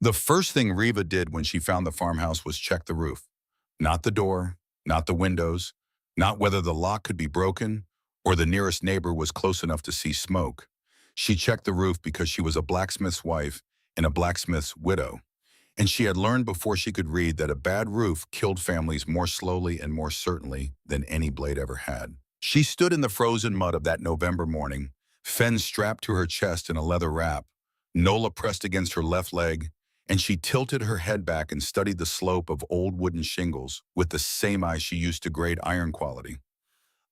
The first thing Riva did when she found the farmhouse was check the roof. Not the door, not the windows, not whether the lock could be broken or the nearest neighbor was close enough to see smoke. She checked the roof because she was a blacksmith's wife and a blacksmith's widow. And she had learned before she could read that a bad roof killed families more slowly and more certainly than any blade ever had. She stood in the frozen mud of that November morning, Fen strapped to her chest in a leather wrap, Nola pressed against her left leg, and she tilted her head back and studied the slope of old wooden shingles with the same eyes she used to grade iron quality.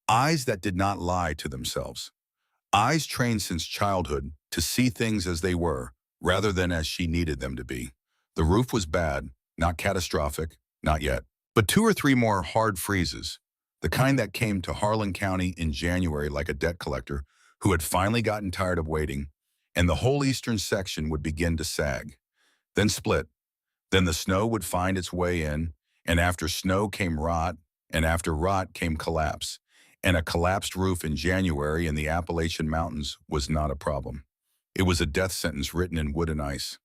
Eyes that did not lie to themselves. Eyes trained since childhood to see things as they were, rather than as she needed them to be. The roof was bad, not catastrophic, not yet. But 2 or 3 more hard freezes, the kind that came to Harlan County in January like a debt collector who had finally gotten tired of waiting, and the whole eastern section would begin to sag, then split. Then the snow would find its way in, and after snow came rot, and after rot came collapse. And a collapsed roof in January in the Appalachian Mountains was not a problem. It was a death sentence written in wood and ice.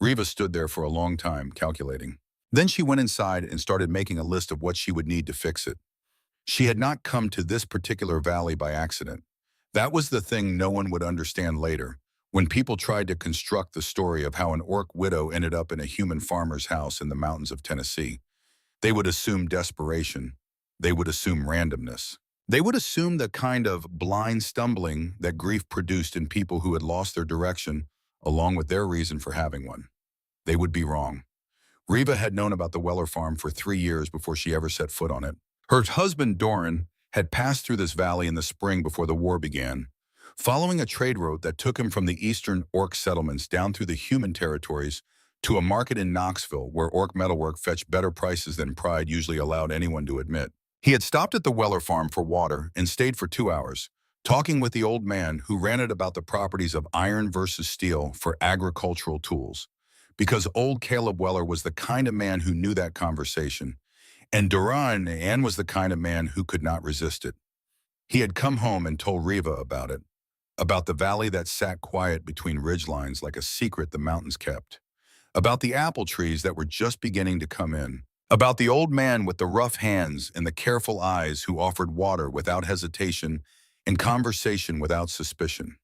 Riva stood there for a long time, calculating. Then she went inside and started making a list of what she would need to fix it. She had not come to this particular valley by accident. That was the thing no one would understand later, when people tried to construct the story of how an orc widow ended up in a human farmer's house in the mountains of Tennessee. They would assume desperation. They would assume randomness. They would assume the kind of blind stumbling that grief produced in people who had lost their direction, along with their reason for having one. They would be wrong. Riva had known about the Weller farm for 3 years before she ever set foot on it. Her husband, Doran, had passed through this valley in the spring before the war began, following a trade route that took him from the eastern orc settlements down through the human territories to a market in Knoxville where orc metalwork fetched better prices than pride usually allowed anyone to admit. He had stopped at the Weller farm for water and stayed for 2 hours, talking with the old man who ranted about the properties of iron versus steel for agricultural tools, because old Caleb Weller was the kind of man who knew that conversation, and Duran was the kind of man who could not resist it. He had come home and told Riva about it, about the valley that sat quiet between ridgelines like a secret the mountains kept, about the apple trees that were just beginning to come in, about the old man with the rough hands and the careful eyes who offered water without hesitation and conversation without suspicion,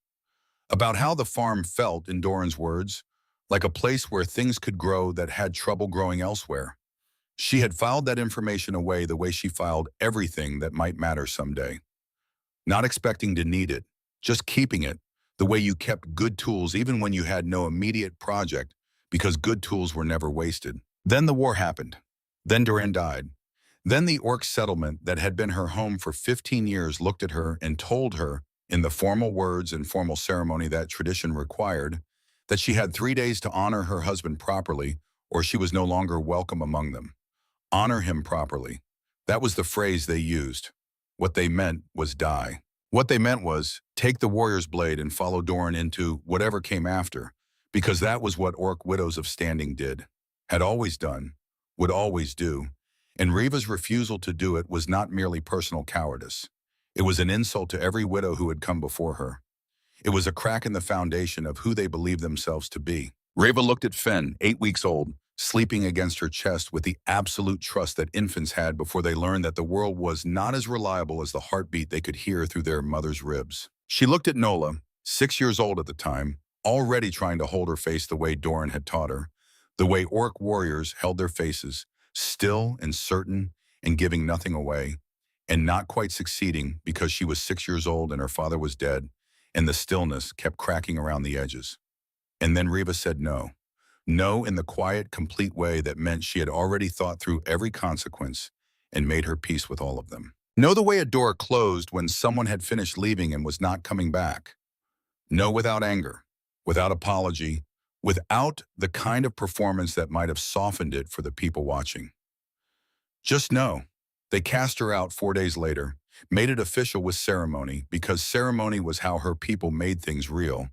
about how the farm felt, in Doran's words, like a place where things could grow that had trouble growing elsewhere. She had filed that information away the way she filed everything that might matter someday. Not expecting to need it, just keeping it, the way you kept good tools even when you had no immediate project, because good tools were never wasted. Then the war happened. Then Duran died. Then the orc settlement that had been her home for 15 years looked at her and told her, in the formal words and formal ceremony that tradition required, that she had 3 days to honor her husband properly, or she was no longer welcome among them. Honor him properly. That was the phrase they used. What they meant was die. What they meant was take the warrior's blade and follow Doran into whatever came after, because that was what orc widows of standing did, had always done, would always do, and Riva's refusal to do it was not merely personal cowardice. It was an insult to every widow who had come before her. It was a crack in the foundation of who they believed themselves to be. Riva looked at Fen, 8 weeks old, sleeping against her chest with the absolute trust that infants had before they learned that the world was not as reliable as the heartbeat they could hear through their mother's ribs. She looked at Nola, 6 years old at the time, already trying to hold her face the way Doran had taught her, the way orc warriors held their faces, still and certain and giving nothing away, and not quite succeeding because she was 6 years old and her father was dead, and the stillness kept cracking around the edges. And then Riva said no. No in the quiet, complete way that meant she had already thought through every consequence and made her peace with all of them. No the way a door closed when someone had finished leaving and was not coming back. No without anger, without apology, without the kind of performance that might have softened it for the people watching. Just no. They cast her out 4 days later, made it official with ceremony, because ceremony was how her people made things real,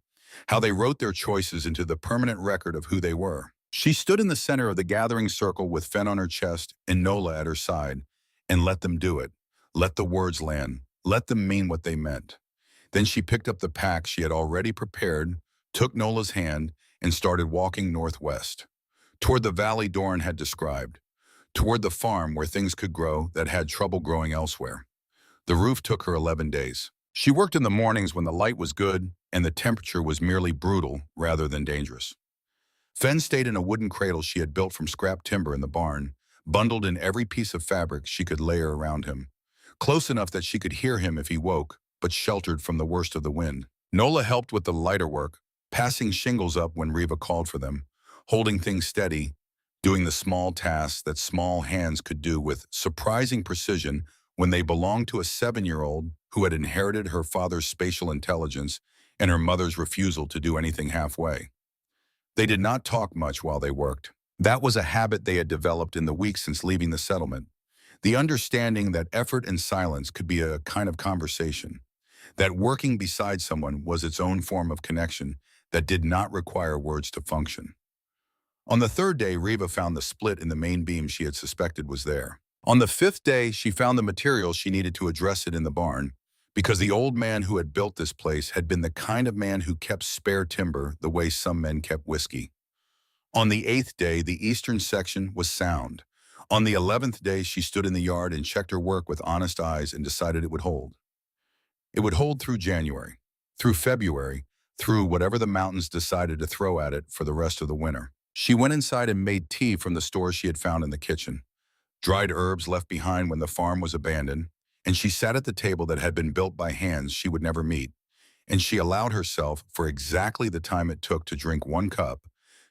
how they wrote their choices into the permanent record of who they were. She stood in the center of the gathering circle with Fen on her chest and Nola at her side, and let them do it. Let the words land. Let them mean what they meant. Then she picked up the pack she had already prepared, took Nola's hand, and started walking northwest. toward the valley Doran had described, toward the farm where things could grow that had trouble growing elsewhere. The roof took her 11 days. She worked in the mornings when the light was good and the temperature was merely brutal rather than dangerous. Fen stayed in a wooden cradle she had built from scrap timber in the barn, bundled in every piece of fabric she could layer around him, close enough that she could hear him if he woke, but sheltered from the worst of the wind. Nola helped with the lighter work, passing shingles up when Reva called for them, holding things steady, doing the small tasks that small hands could do with surprising precision when they belonged to a 7-year-old who had inherited her father's spatial intelligence and her mother's refusal to do anything halfway. They did not talk much while they worked. That was a habit they had developed in the weeks since leaving the settlement. The understanding that effort and silence could be a kind of conversation, that working beside someone was its own form of connection that did not require words to function. On the 3rd day, Reva found the split in the main beam she had suspected was there. On the 5th day, she found the materials she needed to address it in the barn, because the old man who had built this place had been the kind of man who kept spare timber the way some men kept whiskey. On the 8th day, the eastern section was sound. On the 11th day, she stood in the yard and checked her work with honest eyes and decided it would hold. It would hold through January, through February, through whatever the mountains decided to throw at it for the rest of the winter. She went inside and made tea from the stores she had found in the kitchen, dried herbs left behind when the farm was abandoned, and she sat at the table that had been built by hands she would never meet, and she allowed herself, for exactly the time it took to drink 1 cup,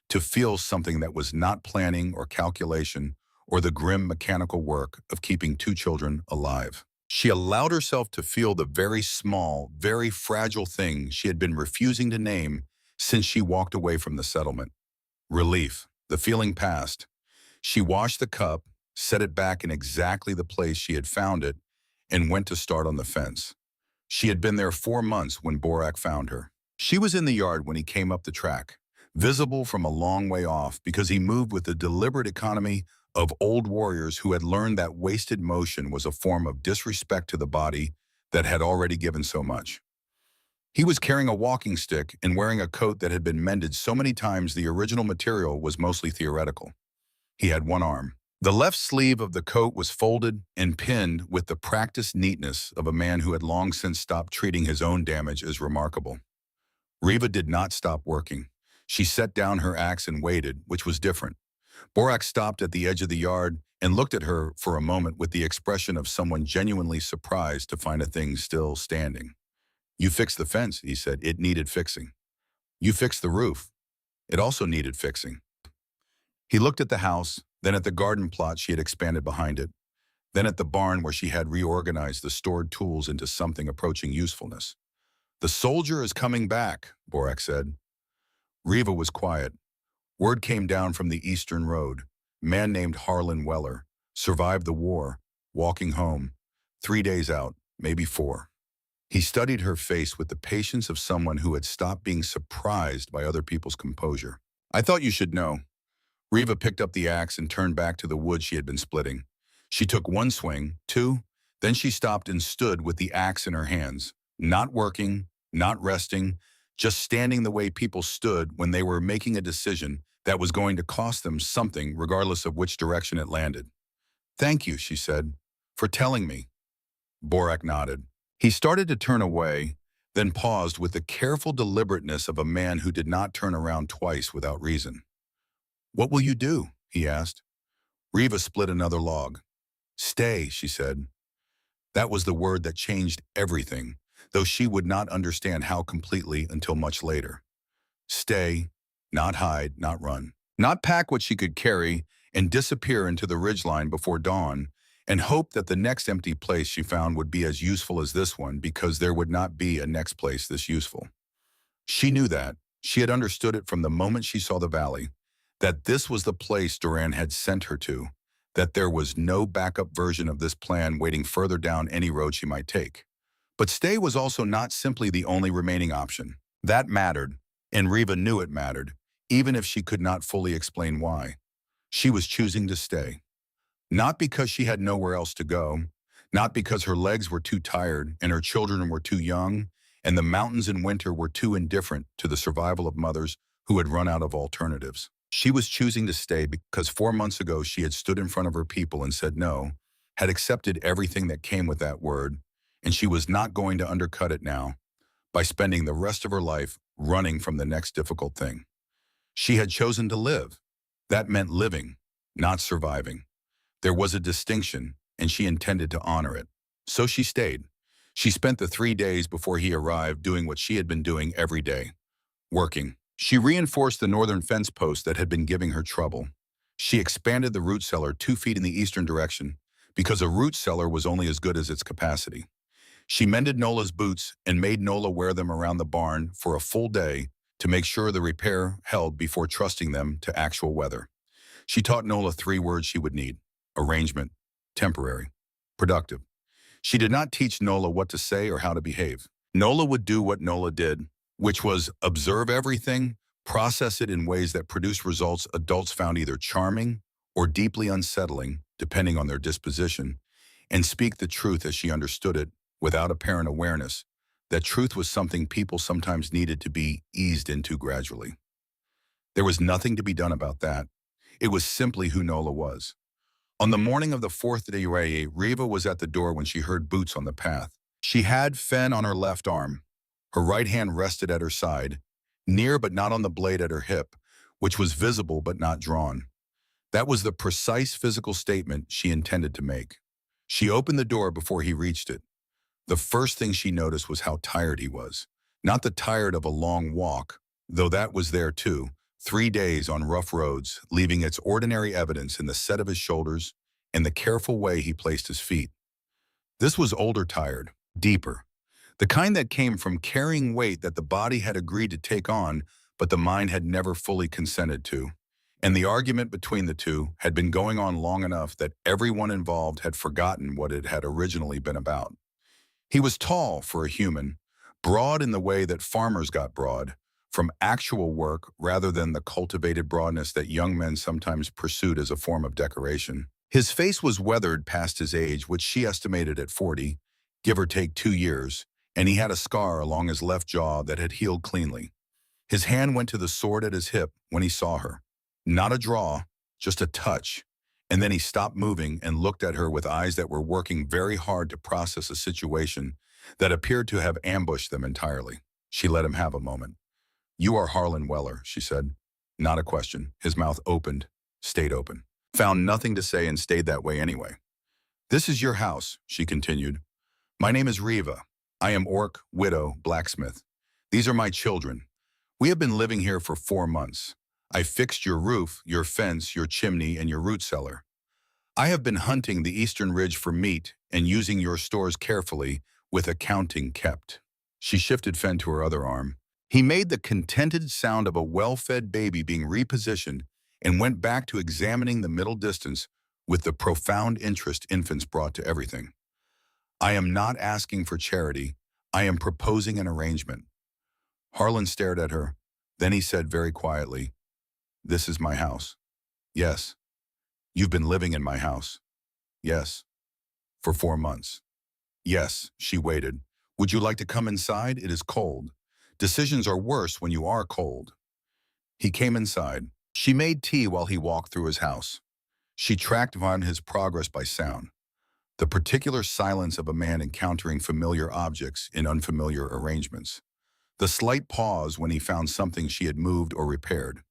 to feel something that was not planning or calculation or the grim mechanical work of keeping 2 children alive. She allowed herself to feel the very small, very fragile thing she had been refusing to name since she walked away from the settlement. Relief. The feeling passed. She washed the cup, set it back in exactly the place she had found it, and went to start on the fence. She had been there 4 months when Borak found her. She was in the yard when he came up the track, visible from a long way off because he moved with the deliberate economy of old warriors who had learned that wasted motion was a form of disrespect to the body that had already given so much. He was carrying a walking stick and wearing a coat that had been mended so many times the original material was mostly theoretical. He had 1 arm. The left sleeve of the coat was folded and pinned with the practiced neatness of a man who had long since stopped treating his own damage as remarkable. Reva did not stop working. She set down her axe and waited, which was different. Borak stopped at the edge of the yard and looked at her for a moment with the expression of someone genuinely surprised to find a thing still standing. "You fixed the fence," he said. "It needed fixing. You fixed the roof. It also needed fixing." He looked at the house, then at the garden plot she had expanded behind it, then at the barn where she had reorganized the stored tools into something approaching usefulness. "The soldier is coming back," Borak said. Reva was quiet. Word came down from the eastern road. Man named Harlan Weller survived the war, walking home, 3 days out, maybe 4. He studied her face with the patience of someone who had stopped being surprised by other people's composure. "I thought you should know." Reva picked up the axe and turned back to the wood she had been splitting. She took 1 swing, 2, then she stopped and stood with the axe in her hands, not working, not resting, just standing the way people stood when they were making a decision that was going to cost them something regardless of which direction it landed. "Thank you," she said, "for telling me." Borak nodded. He started to turn away, then paused with the careful deliberateness of a man who did not turn around twice without reason. "What will you do?" he asked. Reva split another log. "Stay," she said. That was the word that changed everything, though she would not understand how completely until much later. Stay, not hide, not run. Not pack what she could carry and disappear into the ridgeline before dawn and hope that the next empty place she found would be as useful as this one because there would not be a next place this useful. She knew that. She had understood it from the moment she saw the valley, that this was the place Doran had sent her to, that there was no backup version of this plan waiting further down any road she might take. But stay was also not simply the only remaining option. That mattered, and Reva knew it mattered, even if she could not fully explain why. She was choosing to stay. Not because she had nowhere else to go, not because her legs were too tired and her children were too young, and the mountains in winter were too indifferent to the survival of mothers who had run out of alternatives. She was choosing to stay because 4 months ago she had stood in front of her people and said no, had accepted everything that came with that word, and she was not going to undercut it now by spending the rest of her life running from the next difficult thing. She had chosen to live. That meant living, not surviving. There was a distinction, and she intended to honor it. So she stayed. She spent the 3 days before he arrived doing what she had been doing every day, working. She reinforced the northern fence post that had been giving her trouble. She expanded the root cellar 2 feet in the eastern direction because a root cellar was only as good as its capacity. She mended Nola's boots and made Nola wear them around the barn for a full day to make sure the repair held before trusting them to actual weather. She taught Nola 3 words she would need: arrangement, temporary, productive. She did not teach Nola what to say or how to behave. Nola would do what Nola did, which was observe everything, process it in ways that produce results adults found either charming or deeply unsettling, depending on their disposition, and speak the truth as she understood it without apparent awareness that truth was something people sometimes needed to be eased into gradually. There was nothing to be done about that. It was simply who Nola was. On the morning of the 4th day, Riva was at the door when she heard boots on the path. She had Fen on her left arm. Her right hand rested at her side, near but not on the blade at her hip, which was visible but not drawn. That was the precise physical statement she intended to make. She opened the door before he reached it. The first thing she noticed was how tired he was. Not the tired of a long walk, though that was there too, 3 days on rough roads, leaving its ordinary evidence in the set of his shoulders and the careful way he placed his feet. This was older tired, deeper. The kind that came from carrying weight that the body had agreed to take on, but the mind had never fully consented to. And the argument between the two had been going on long enough that everyone involved had forgotten what it had originally been about. He was tall for a human, broad in the way that farmers got broad, from actual work rather than the cultivated broadness that young men sometimes pursued as a form of decoration. His face was weathered past his age, which she estimated at 40, give or take 2 years, and he had a scar along his left jaw that had healed cleanly. His hand went to the sword at his hip when he saw her. Not a draw, just a touch. And then he stopped moving and looked at her with eyes that were working very hard to process a situation that appeared to have ambushed them entirely. She let him have a moment. "You are Harlan Weller," she said. Not a question. His mouth opened, stayed open. Found nothing to say and stayed that way anyway. "This is your house," she continued. "My name is Riva. I am Orc, widow, blacksmith. These are my children. We have been living here for 4 months. I fixed your roof, your fence, your chimney, and your root cellar. I have been hunting the eastern ridge for meat and using your stores carefully with accounting kept." She shifted Fen to her other arm. He made the contented sound of a well-fed baby being repositioned and went back to examining the middle distance with the profound interest infants brought to everything. "I am not asking for charity. I am proposing an arrangement." Harlan stared at her. Then he said very quietly, "This is my house." "Yes." "You've been living in my house." "Yes." "For 4 months." "Yes." She waited. "Would you like to come inside? It is cold. Decisions are worse when you are cold." He came inside. She made tea while he walked through his house. She tracked on his progress by sound, the particular silence of a man encountering familiar objects in unfamiliar arrangements, the slight pause when he found something she had moved or repaired,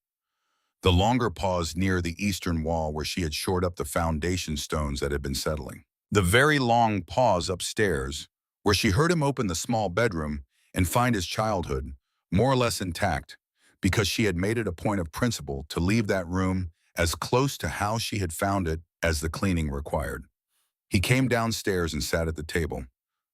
the longer pause near the eastern wall where she had shored up the foundation stones that had been settling, the very long pause upstairs where she heard him open the small bedroom and find his childhood, more or less intact, because she had made it a point of principle to leave that room as close to how she had found it as the cleaning required. He came downstairs and sat at the table.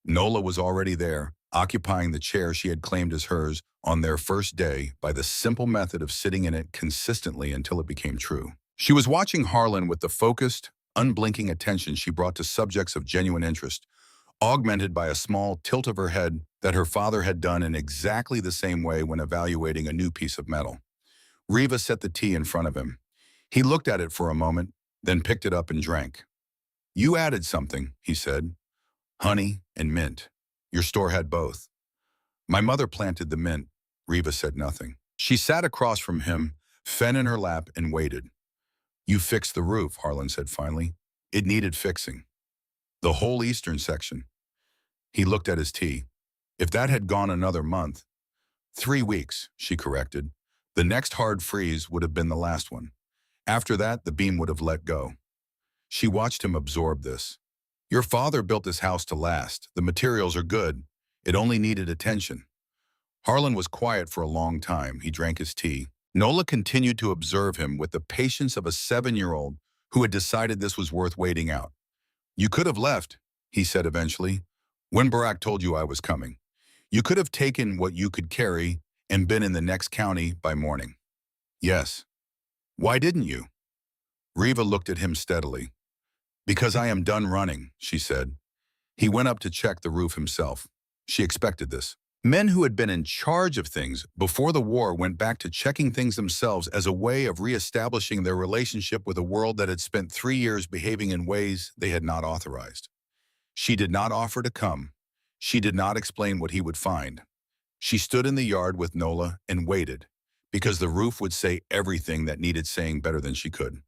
Nola was already there, occupying the chair she had claimed as hers on their first day by the simple method of sitting in it consistently until it became true. She was watching Harlan with the focused, unblinking attention she brought to subjects of genuine interest, augmented by a small tilt of her head that her father had done in exactly the same way when evaluating a new piece of metal. Riva set the tea in front of him. He looked at it for a moment, then picked it up and drank. "You added something," he said. "Honey and mint. Your store had both." "My mother planted the mint." Riva said nothing. She sat across from him, Fen in her lap and waited. You fixed the roof, Harlan said finally. It needed fixing. The whole eastern section. He looked at his tea. If that had gone another month, 3 weeks, she corrected. The next hard freeze would have been the last one. After that, the beam would have let go. She watched him absorb this. Your father built this house to last. The materials are good. It only needed attention. Harlan was quiet for a long time. He drank his tea. Nola continued to observe him with the patience of a 7-year-old who had decided this was worth waiting out. You could have left, he said eventually, when Barak told you I was coming. You could have taken what you could carry and been in the next county by morning. Yes. Why didn't you? Riva looked at him steadily. Because I am done running, she said. He went up to check the roof himself. She expected this. Men who had been in charge of things before the war went back to checking things themselves as a way of reestablishing their relationship with a world that had spent 3 years behaving in ways they had not authorized. She did not offer to come. She did not explain what he would find. She stood in the yard with Nola and waited, because the roof would say everything that needed saying better than she could.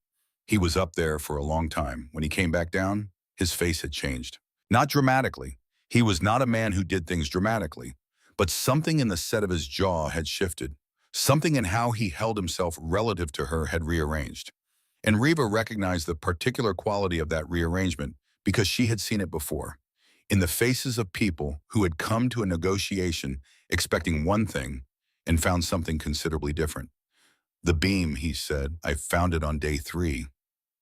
He was up there for a long time. When he came back down, his face had changed. Not dramatically. He was not a man who did things dramatically. But something in the set of his jaw had shifted. Something in how he held himself relative to her had rearranged. And Riva recognized the particular quality of that rearrangement because she had seen it before. In the faces of people who had come to a negotiation expecting one thing and found something considerably different. The beam, he said, I found it on day 3.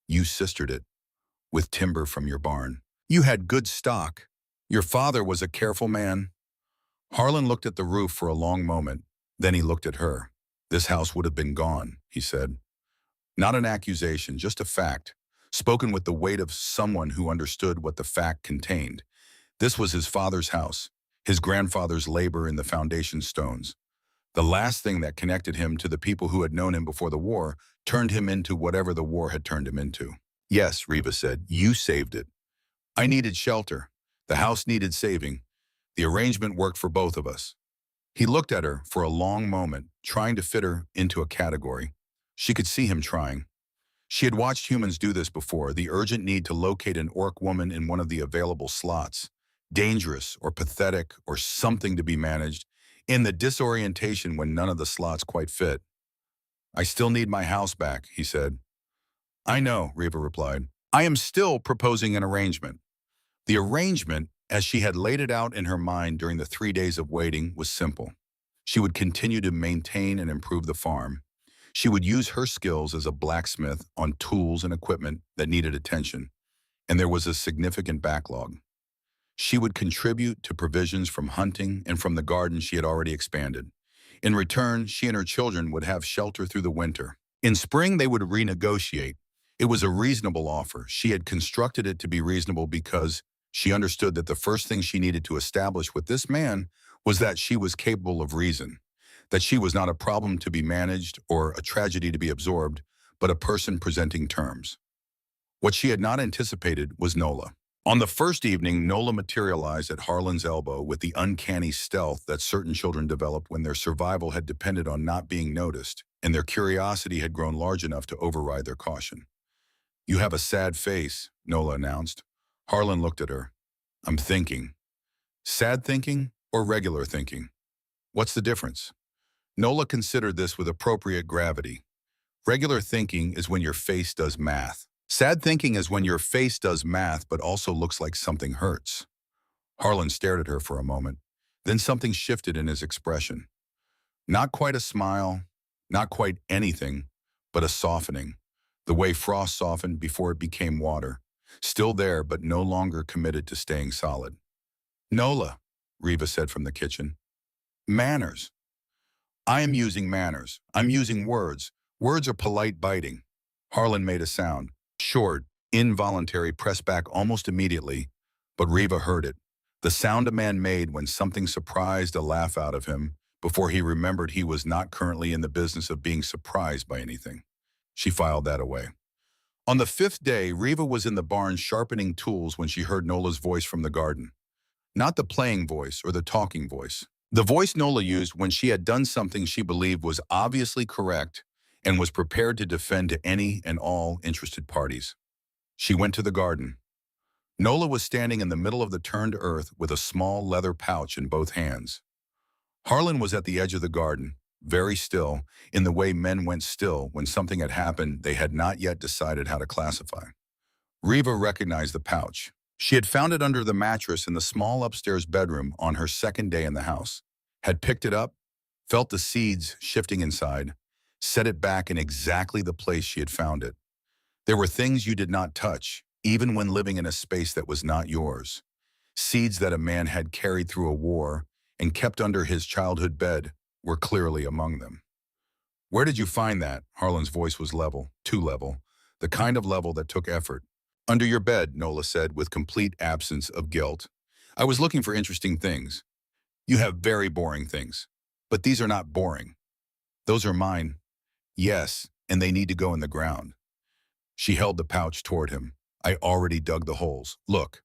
You sistered it with timber from your barn. You had good stock. Your father was a careful man. Harlan looked at the roof for a long moment. Then he looked at her. This house would have been gone, he said. Not an accusation, just a fact, spoken with the weight of someone who understood what the fact contained. This was his father's house, his grandfather's labor in the foundation stones. The last thing that connected him to the people who had known him before the war turned him into whatever the war had turned him into. Yes, Riva said, you saved it. I needed shelter. The house needed saving. The arrangement worked for both of us. He looked at her for a long moment, trying to fit her into a category. She could see him trying. She had watched humans do this before, the urgent need to locate an orc woman in one of the available slots. Dangerous or pathetic or something to be managed, in the disorientation when none of the slots quite fit. I still need my house back, he said. I know, Riva replied. I am still proposing an arrangement. The arrangement, as she had laid it out in her mind during the 3 days of waiting, was simple. She would continue to maintain and improve the farm. She would use her skills as a blacksmith on tools and equipment that needed attention, and there was a significant backlog. She would contribute to provisions from hunting and from the garden she had already expanded. In return, she and her children would have shelter through the winter. In spring, they would renegotiate. It was a reasonable offer. She had constructed it to be reasonable because she understood that the first thing she needed to establish with this man was that she was capable of reason, that she was not a problem to be managed or a tragedy to be absorbed, but a person presenting terms. What she had not anticipated was Nola. On the first evening, Nola materialized at Harlan's elbow with the uncanny stealth that certain children developed when their survival had depended on not being noticed, and their curiosity had grown large enough to override their caution. You have a sad face, Nola announced. Harlan looked at her. I'm thinking. Sad thinking or regular thinking? What's the difference? Nola considered this with appropriate gravity. Regular thinking is when your face does math. Sad thinking is when your face does math but also looks like something hurts. Harlan stared at her for a moment. Then something shifted in his expression. Not quite a smile, not quite anything, but a softening. The way frost softened before it became water. Still there, but no longer committed to staying solid. Nola, Riva said from the kitchen. Manners. I am using manners. I'm using words. Words are polite biting. Harlan made a sound. Short, involuntary, pressed back almost immediately, but Riva heard it. The sound a man made when something surprised a laugh out of him before he remembered he was not currently in the business of being surprised by anything. She filed that away. On the 5th day, Riva was in the barn sharpening tools when she heard Nola's voice from the garden. Not the playing voice or the talking voice. The voice Nola used when she had done something she believed was obviously correct and was prepared to defend to any and all interested parties. She went to the garden. Nola was standing in the middle of the turned earth with a small leather pouch in both hands. Harlan was at the edge of the garden, very still, in the way men went still when something had happened they had not yet decided how to classify. Reva recognized the pouch. She had found it under the mattress in the small upstairs bedroom on her second day in the house, had picked it up, felt the seeds shifting inside, set it back in exactly the place she had found it. There were things you did not touch, even when living in a space that was not yours. Seeds that a man had carried through a war and kept under his childhood bed were clearly among them. "Where did you find that?" Harlan's voice was level, too level, the kind of level that took effort. "Under your bed," Nola said with complete absence of guilt. "I was looking for interesting things. You have very boring things. But these are not boring. Those are mine. Yes, and they need to go in the ground." She held the pouch toward him. "I already dug the holes. Look."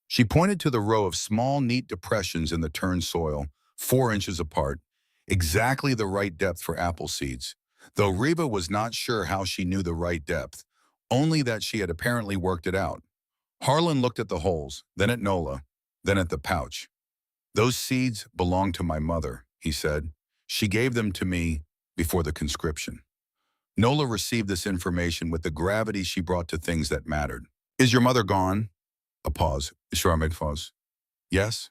She pointed to the row of small, neat depressions in the turned soil, 4 inches apart, exactly the right depth for apple seeds, though Reva was not sure how she knew the right depth, only that she had apparently worked it out. Harlan looked at the holes, then at Nola, then at the pouch. "Those seeds belong to my mother," he said. "She gave them to me before the conscription." Nola received this information with the gravity she brought to things that mattered. "Is your mother gone?" A pause. Pause. "Yes."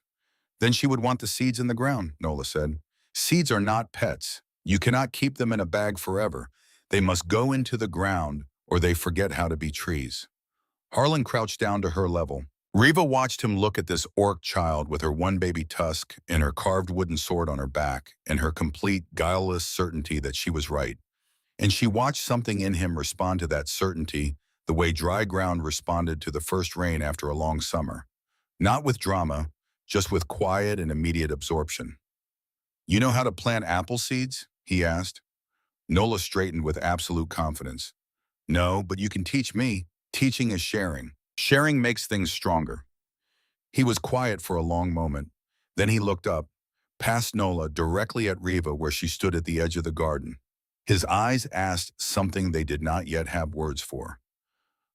"Then she would want the seeds in the ground," Nola said. "Seeds are not pets. You cannot keep them in a bag forever. They must go into the ground or they forget how to be trees." Harlan crouched down to her level. Reva watched him look at this orc child with her one baby tusk and her carved wooden sword on her back and her complete, guileless certainty that she was right. And she watched something in him respond to that certainty the way dry ground responded to the first rain after a long summer. Not with drama, just with quiet and immediate absorption. "You know how to plant apple seeds?" he asked. Nola straightened with absolute confidence. "No, but you can teach me. Teaching is sharing. Sharing makes things stronger." He was quiet for a long moment. Then he looked up, past Nola, directly at Reva where she stood at the edge of the garden. His eyes asked something they did not yet have words for.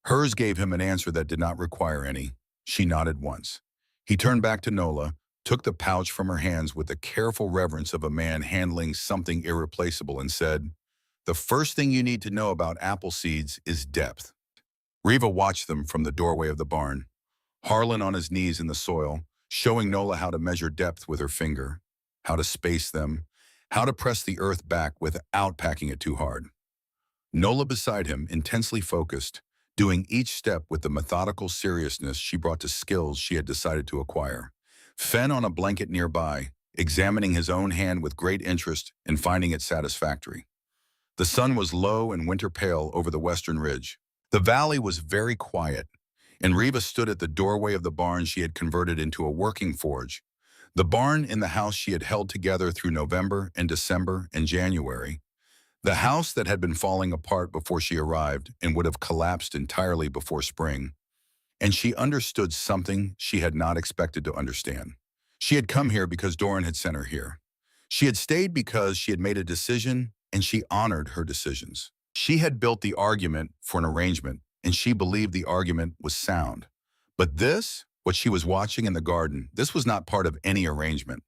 Hers gave him an answer that did not require any. She nodded once. He turned back to Nola, took the pouch from her hands with the careful reverence of a man handling something irreplaceable and said, "The first thing you need to know about apple seeds is depth." Reva watched them from the doorway of the barn. Harlan on his knees in the soil, showing Nola how to measure depth with her finger, how to space them, how to press the earth back without packing it too hard. Nola beside him, intensely focused, doing each step with the methodical seriousness she brought to skills she had decided to acquire. Fen on a blanket nearby, examining his own hand with great interest and finding it satisfactory. The sun was low and winter pale over the western ridge. The valley was very quiet, and Reva stood at the doorway of the barn she had converted into a working forge. The barn in the house she had held together through November and December and January. The house that had been falling apart before she arrived and would have collapsed entirely before spring. And she understood something she had not expected to understand. She had come here because Doran had sent her here. She had stayed because she had made a decision and she honored her decisions. She had built the argument for an arrangement and she believed the argument was sound. But this, what she was watching in the garden, this was not part of any arrangement.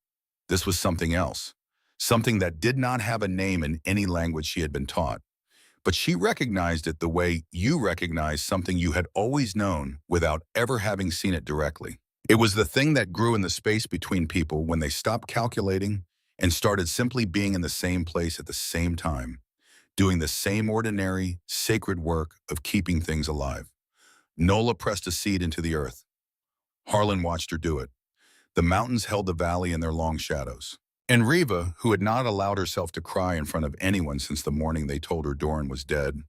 This was something else. Something that did not have a name in any language she had been taught. But she recognized it the way you recognize something you had always known without ever having seen it directly. It was the thing that grew in the space between people when they stopped calculating and started simply being in the same place at the same time, doing the same ordinary, sacred work of keeping things alive. Nola pressed a seed into the earth. Harlan watched her do it. The mountains held the valley in their long shadows. And Reva, who had not allowed herself to cry in front of anyone since the morning they told her Doran was dead,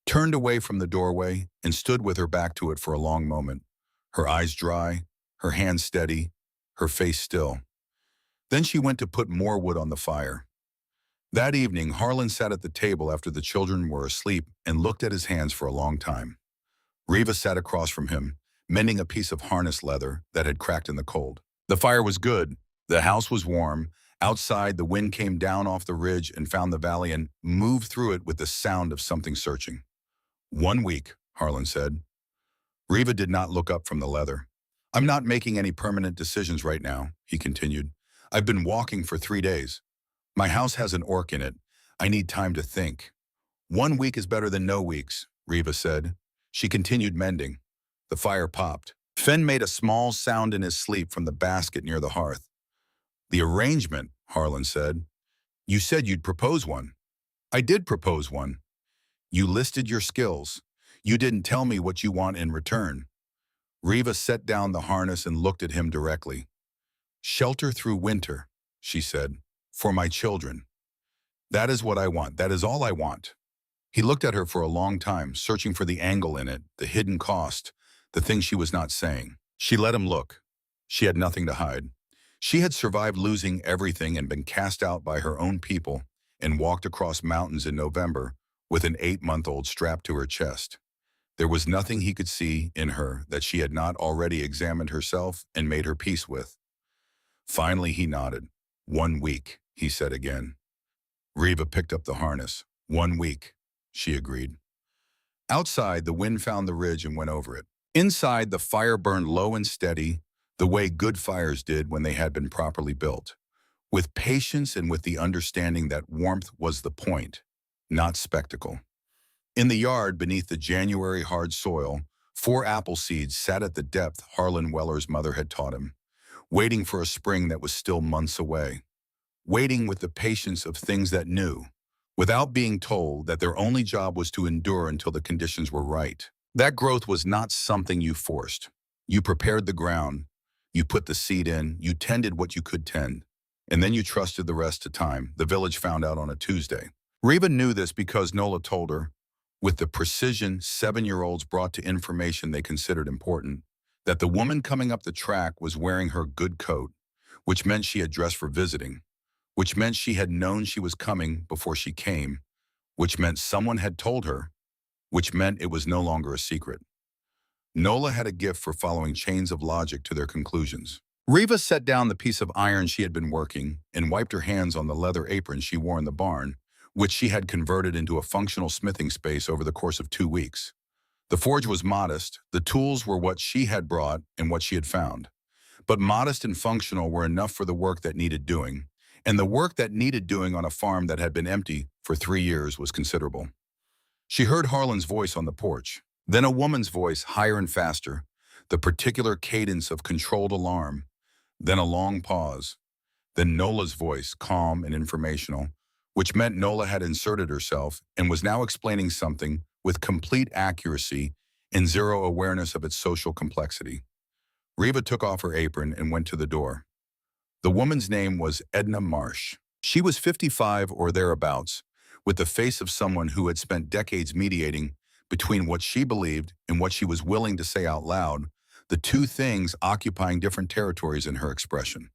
turned away from the doorway and stood with her back to it for a long moment, her eyes dry, her hands steady, her face still. Then she went to put more wood on the fire. That evening, Harlan sat at the table after the children were asleep and looked at his hands for a long time. Reva sat across from him, mending a piece of harness leather that had cracked in the cold. The fire was good, the house was warm, Outside, the wind came down off the ridge and found the valley and moved through it with the sound of something searching. 1 week, Harlan said. Riva did not look up from the leather. I'm not making any permanent decisions right now, he continued. I've been walking for 3 days. My house has an orc in it. I need time to think. 1 week is better than no weeks, Riva said. She continued mending. The fire popped. Fen made a small sound in his sleep from the basket near the hearth. The arrangement, Harlan said. You said you'd propose one. I did propose one. You listed your skills. You didn't tell me what you want in return. Riva set down the harness and looked at him directly. Shelter through winter, she said, for my children. That is what I want. That is all I want. He looked at her for a long time, searching for the angle in it, the hidden cost, the thing she was not saying. She let him look. She had nothing to hide. She had survived losing everything and been cast out by her own people and walked across mountains in November with an 8-month-old strapped to her chest. There was nothing he could see in her that she had not already examined herself and made her peace with. Finally, he nodded. 1 week, he said again. Riva picked up the harness. 1 week, she agreed. Outside, the wind found the ridge and went over it. Inside, the fire burned low and steady, the way good fires did when they had been properly built, with patience and with the understanding that warmth was the point, not spectacle. In the yard, beneath the January hard soil, 4 apple seeds sat at the depth Harlan Weller's mother had taught him, waiting for a spring that was still months away, waiting with the patience of things that knew, without being told that their only job was to endure until the conditions were right. That growth was not something you forced. You prepared the ground, you put the seed in, you tended what you could tend, and then you trusted the rest to time, the village found out on a Tuesday. Riva knew this because Nola told her, with the precision 7-year-olds brought to information they considered important, that the woman coming up the track was wearing her good coat, which meant she had dressed for visiting, which meant she had known she was coming before she came, which meant someone had told her, which meant it was no longer a secret. Nola had a gift for following chains of logic to their conclusions. Riva set down the piece of iron she had been working and wiped her hands on the leather apron she wore in the barn, which she had converted into a functional smithing space over the course of 2 weeks. The forge was modest, the tools were what she had brought and what she had found. But modest and functional were enough for the work that needed doing, and the work that needed doing on a farm that had been empty for 3 years was considerable. She heard Harlan's voice on the porch, then a woman's voice higher and faster, the particular cadence of controlled alarm, then a long pause, then Nola's voice, calm and informational, which meant Nola had inserted herself and was now explaining something with complete accuracy and zero awareness of its social complexity. Riva took off her apron and went to the door. The woman's name was Edna Marsh. She was 55 or thereabouts, with the face of someone who had spent decades mediating between what she believed and what she was willing to say out loud, the two things occupying different territories in her expression.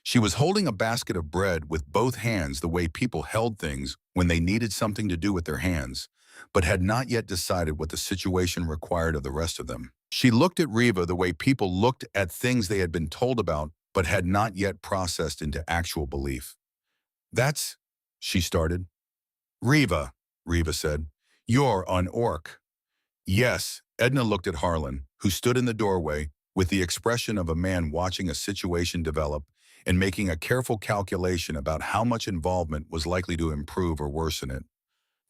She was holding a basket of bread with both hands the way people held things when they needed something to do with their hands, but had not yet decided what the situation required of the rest of them. She looked at Riva the way people looked at things they had been told about but had not yet processed into actual belief. That's, she started. Riva said, you're an orc. Yes, Edna looked at Harlan, who stood in the doorway with the expression of a man watching a situation develop and making a careful calculation about how much involvement was likely to improve or worsen it.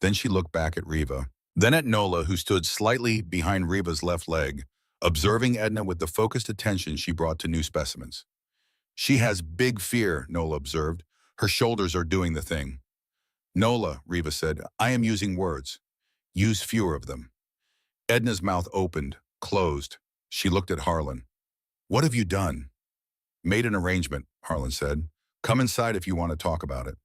Then she looked back at Riva, then at Nola, who stood slightly behind Riva's left leg, observing Edna with the focused attention she brought to new specimens. She has big fear, Nola observed. Her shoulders are doing the thing. Nola, Riva said, I am using words. Use fewer of them. Edna's mouth opened, closed. She looked at Harlan. What have you done? Made an arrangement, Harlan said. Come inside if you want to talk about it.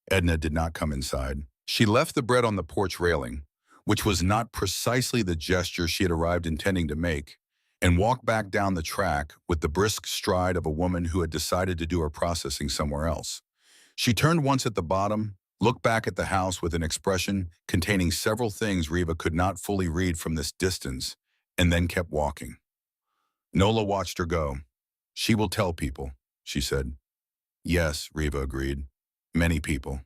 Edna did not come inside. She left the bread on the porch railing, which was not precisely the gesture she had arrived intending to make, and walked back down the track with the brisk stride of a woman who had decided to do her processing somewhere else. She turned once at the bottom, looked back at the house with an expression containing several things Riva could not fully read from this distance, and then kept walking. Nola watched her go. She will tell people, she said. Yes, Riva agreed. Many people.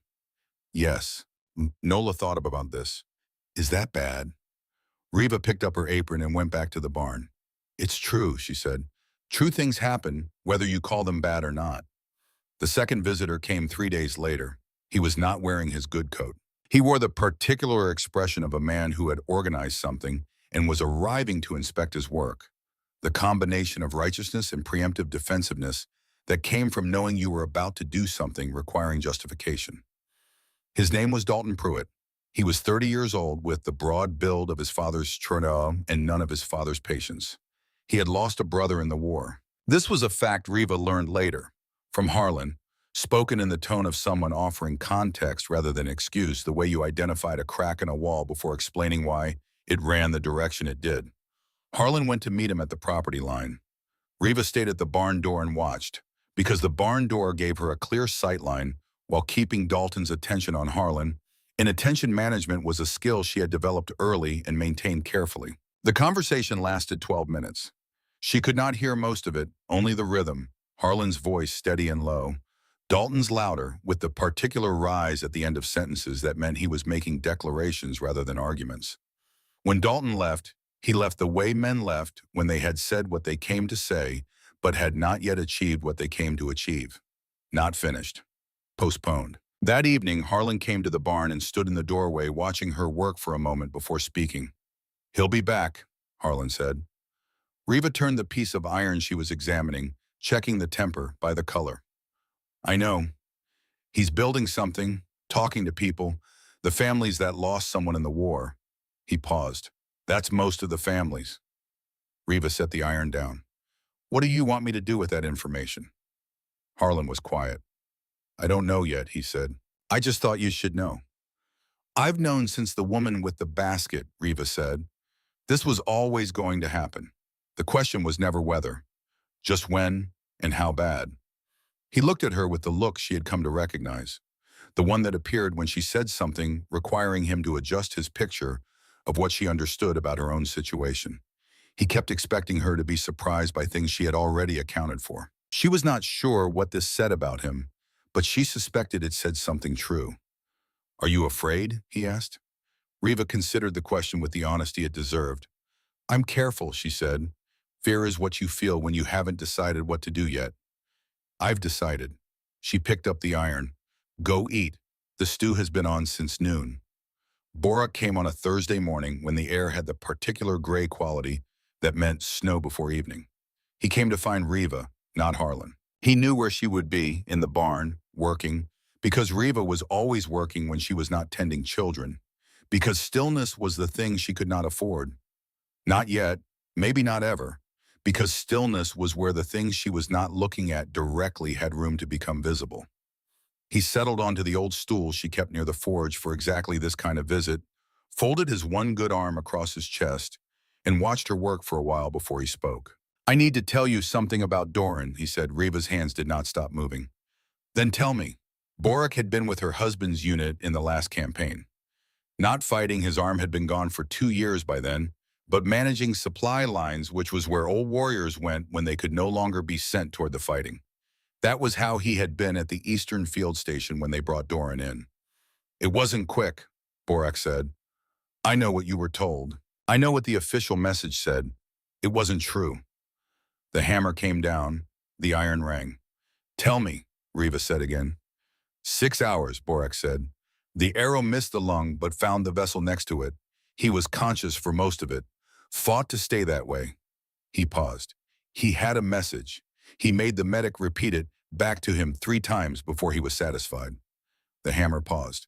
Yes. Nola thought about this. Is that bad? Riva picked up her apron and went back to the barn. It's true, she said. True things happen, whether you call them bad or not. The second visitor came 3 days later. He was not wearing his good coat. He wore the particular expression of a man who had organized something and was arriving to inspect his work. The combination of righteousness and preemptive defensiveness that came from knowing you were about to do something requiring justification. His name was Dalton Pruitt. He was 30 years old with the broad build of his father's Chernow and none of his father's patience. He had lost a brother in the war. This was a fact Riva learned later, from Harlan, spoken in the tone of someone offering context rather than excuse, the way you identified a crack in a wall before explaining why it ran the direction it did. Harlan went to meet him at the property line. Riva stayed at the barn door and watched, because the barn door gave her a clear sightline while keeping Dalton's attention on Harlan, and attention management was a skill she had developed early and maintained carefully. The conversation lasted 12 minutes. She could not hear most of it, only the rhythm, Harlan's voice steady and low, Dalton's louder, with the particular rise at the end of sentences that meant he was making declarations rather than arguments. When Dalton left, he left the way men left when they had said what they came to say, but had not yet achieved what they came to achieve. Not finished. Postponed. That evening, Harlan came to the barn and stood in the doorway watching her work for a moment before speaking. He'll be back, Harlan said. Riva turned the piece of iron she was examining, checking the temper by the color. I know. He's building something, talking to people, the families that lost someone in the war. He paused. That's most of the families. Riva set the iron down. What do you want me to do with that information? Harlan was quiet. I don't know yet, he said. I just thought you should know. I've known since the woman with the basket, Riva said. This was always going to happen. The question was never whether, just when and how bad. He looked at her with the look she had come to recognize, the one that appeared when she said something requiring him to adjust his picture of what she understood about her own situation. He kept expecting her to be surprised by things she had already accounted for. She was not sure what this said about him, but she suspected it said something true. Are you afraid? He asked. Riva considered the question with the honesty it deserved. I'm careful, she said. Fear is what you feel when you haven't decided what to do yet. I've decided. She picked up the iron. Go eat. The stew has been on since noon. Borak came on a Thursday morning when the air had the particular gray quality that meant snow before evening. He came to find Riva, not Harlan. He knew where she would be, in the barn, working, because Riva was always working when she was not tending children, because stillness was the thing she could not afford. Not yet, maybe not ever, because stillness was where the things she was not looking at directly had room to become visible. He settled onto the old stool she kept near the forge for exactly this kind of visit, folded his one good arm across his chest, and watched her work for a while before he spoke. I need to tell you something about Doran, he said. Riva's hands did not stop moving. Then tell me. Borak had been with her husband's unit in the last campaign. Not fighting, his arm had been gone for 2 years by then, but managing supply lines, which was where old warriors went when they could no longer be sent toward the fighting. That was how he had been at the Eastern Field Station when they brought Doran in. It wasn't quick, Borak said. I know what you were told. I know what the official message said. It wasn't true. The hammer came down. The iron rang. Tell me, Riva said again. 6 hours, Borak said. The arrow missed the lung but found the vessel next to it. He was conscious for most of it. Fought to stay that way. He paused. He had a message. He made the medic repeat it back to him 3 times before he was satisfied. The hammer paused.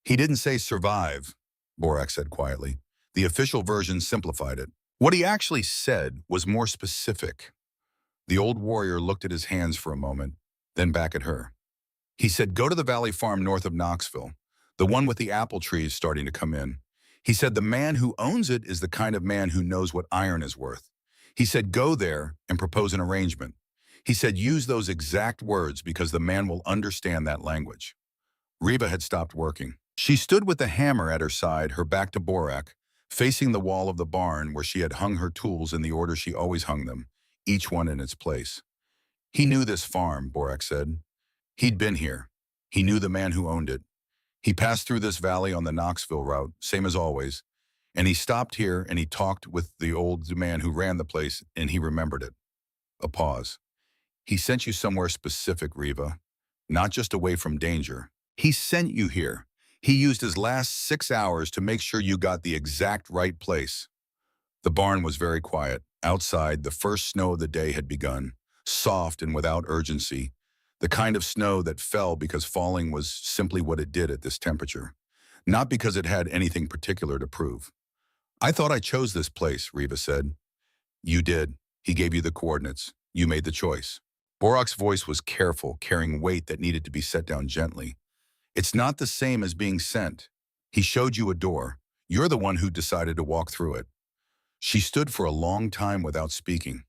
He didn't say survive, Borak said quietly. The official version simplified it. What he actually said was more specific. The old warrior looked at his hands for a moment, then back at her. He said, go to the Valley Farm north of Knoxville, the one with the apple trees starting to come in. He said, the man who owns it is the kind of man who knows what iron is worth. He said, go there and propose an arrangement. He said, use those exact words because the man will understand that language. Riva had stopped working. She stood with the hammer at her side, her back to Borak, facing the wall of the barn where she had hung her tools in the order she always hung them, each one in its place. He knew this farm, Borak said. He'd been here. He knew the man who owned it. He passed through this valley on the Knoxville route, same as always, and he stopped here and he talked with the old man who ran the place, and he remembered it. A pause. He sent you somewhere specific, Riva, not just away from danger. He sent you here. He used his last 6 hours to make sure you got the exact right place. The barn was very quiet. Outside, the first snow of the day had begun, soft and without urgency, the kind of snow that fell because falling was simply what it did at this temperature, not because it had anything particular to prove. I thought I chose this place, Riva said. You did. He gave you the coordinates. You made the choice. Borak's voice was careful, carrying weight that needed to be set down gently. It's not the same as being sent. He showed you a door. You're the one who decided to walk through it. She stood for a long time without speaking.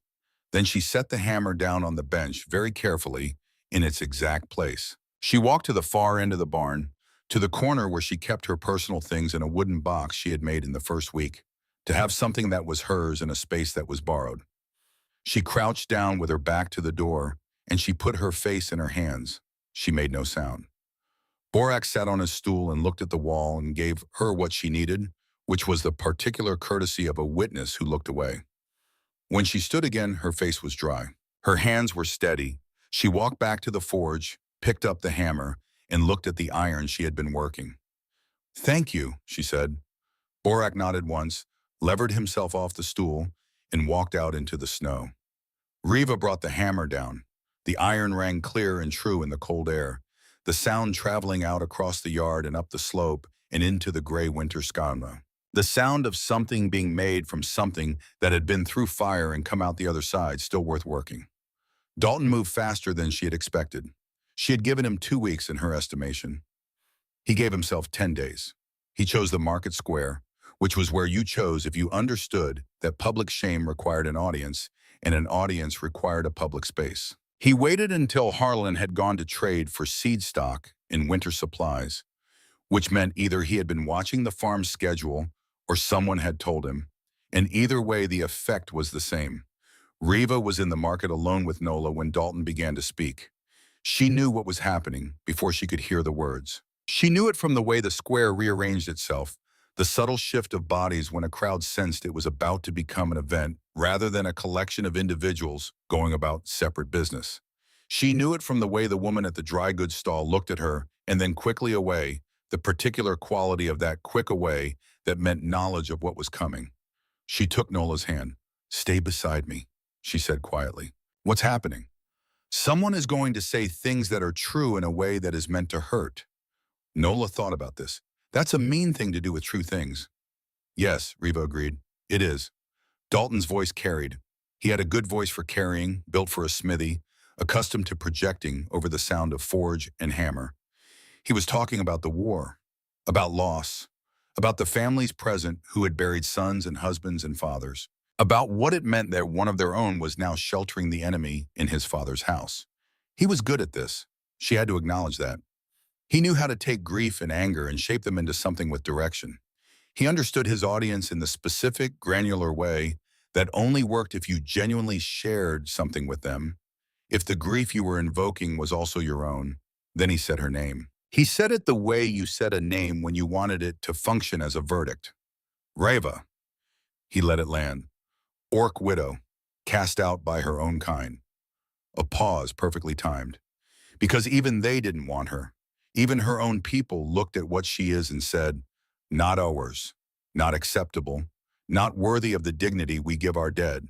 Then she set the hammer down on the bench very carefully in its exact place. She walked to the far end of the barn, to the corner where she kept her personal things in a wooden box she had made in the first week, to have something that was hers in a space that was borrowed. She crouched down with her back to the door, and she put her face in her hands. She made no sound. Borak sat on his stool and looked at the wall and gave her what she needed, which was the particular courtesy of a witness who looked away. When she stood again, her face was dry. Her hands were steady. She walked back to the forge, picked up the hammer, and looked at the iron she had been working. Thank you, she said. Borak nodded once, levered himself off the stool, and walked out into the snow. Riva brought the hammer down. The iron rang clear and true in the cold air, the sound traveling out across the yard and up the slope and into the gray winter sky. The sound of something being made from something that had been through fire and come out the other side, still worth working. Dalton moved faster than she had expected. She had given him 2 weeks in her estimation. He gave himself 10 days. He chose the market square, which was where you chose if you understood that public shame required an audience and an audience required a public space. He waited until Harlan had gone to trade for seed stock and winter supplies, which meant either he had been watching the farm's schedule or someone had told him, and either way the effect was the same. Riva was in the market alone with Nola when Dalton began to speak. She knew what was happening before she could hear the words. She knew it from the way the square rearranged itself, the subtle shift of bodies when a crowd sensed it was about to become an event rather than a collection of individuals going about separate business. She knew it from the way the woman at the dry goods stall looked at her and then quickly away, the particular quality of that quick away that meant knowledge of what was coming. She took Nola's hand. Stay beside me, she said quietly. What's happening? Someone is going to say things that are true in a way that is meant to hurt. Nola thought about this. That's a mean thing to do with true things. Yes, Riva agreed. It is. Dalton's voice carried. He had a good voice for carrying, built for a smithy, accustomed to projecting over the sound of forge and hammer. He was talking about the war, about loss, about the families present who had buried sons and husbands and fathers, about what it meant that one of their own was now sheltering the enemy in his father's house. He was good at this. She had to acknowledge that. He knew how to take grief and anger and shape them into something with direction. He understood his audience in the specific, granular way that only worked if you genuinely shared something with them. If the grief you were invoking was also your own, then he said her name. He said it the way you said a name when you wanted it to function as a verdict. Reva. He let it land. Orc widow, cast out by her own kind. A pause perfectly timed. Because even they didn't want her. Even her own people looked at what she is and said, not ours, not acceptable, not worthy of the dignity we give our dead.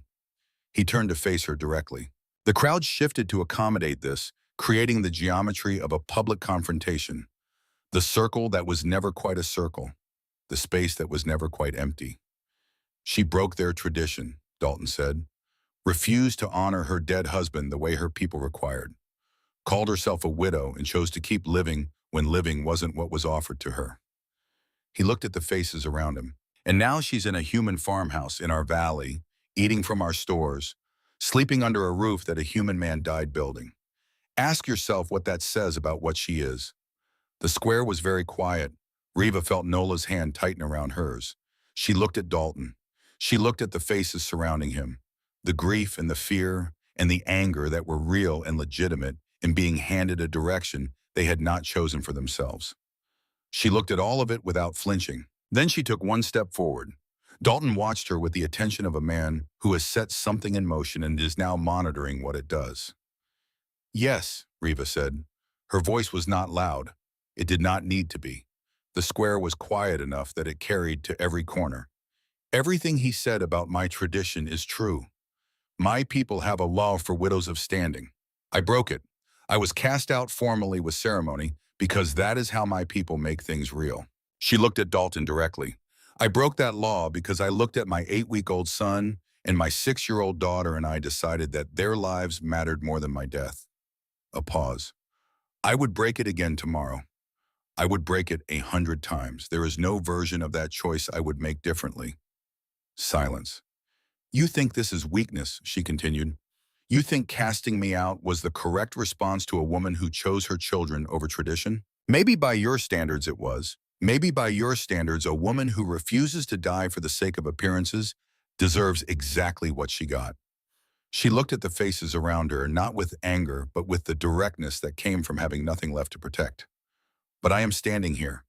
He turned to face her directly. The crowd shifted to accommodate this, creating the geometry of a public confrontation. The circle that was never quite a circle. The space that was never quite empty. She broke their tradition, Dalton said. Refused to honor her dead husband the way her people required. Called herself a widow and chose to keep living when living wasn't what was offered to her. He looked at the faces around him. And now she's in a human farmhouse in our valley, eating from our stores, sleeping under a roof that a human man died building. Ask yourself what that says about what she is. The square was very quiet. Riva felt Nola's hand tighten around hers. She looked at Dalton. She looked at the faces surrounding him, the grief and the fear and the anger that were real and legitimate in being handed a direction they had not chosen for themselves. She looked at all of it without flinching. Then she took one step forward. Dalton watched her with the attention of a man who has set something in motion and is now monitoring what it does. Yes, Riva said. Her voice was not loud. It did not need to be. The square was quiet enough that it carried to every corner. Everything he said about my tradition is true. My people have a law for widows of standing. I broke it. I was cast out formally with ceremony because that is how my people make things real. She looked at Dalton directly. I broke that law because I looked at my 8-week-old son and my 6-year-old daughter and I decided that their lives mattered more than my death. A pause. I would break it again tomorrow. I would break it 100 times. There is no version of that choice I would make differently. Silence. You think this is weakness, she continued. You think casting me out was the correct response to a woman who chose her children over tradition? Maybe by your standards it was. Maybe by your standards, a woman who refuses to die for the sake of appearances deserves exactly what she got. She looked at the faces around her, not with anger, but with the directness that came from having nothing left to protect. But I am standing here.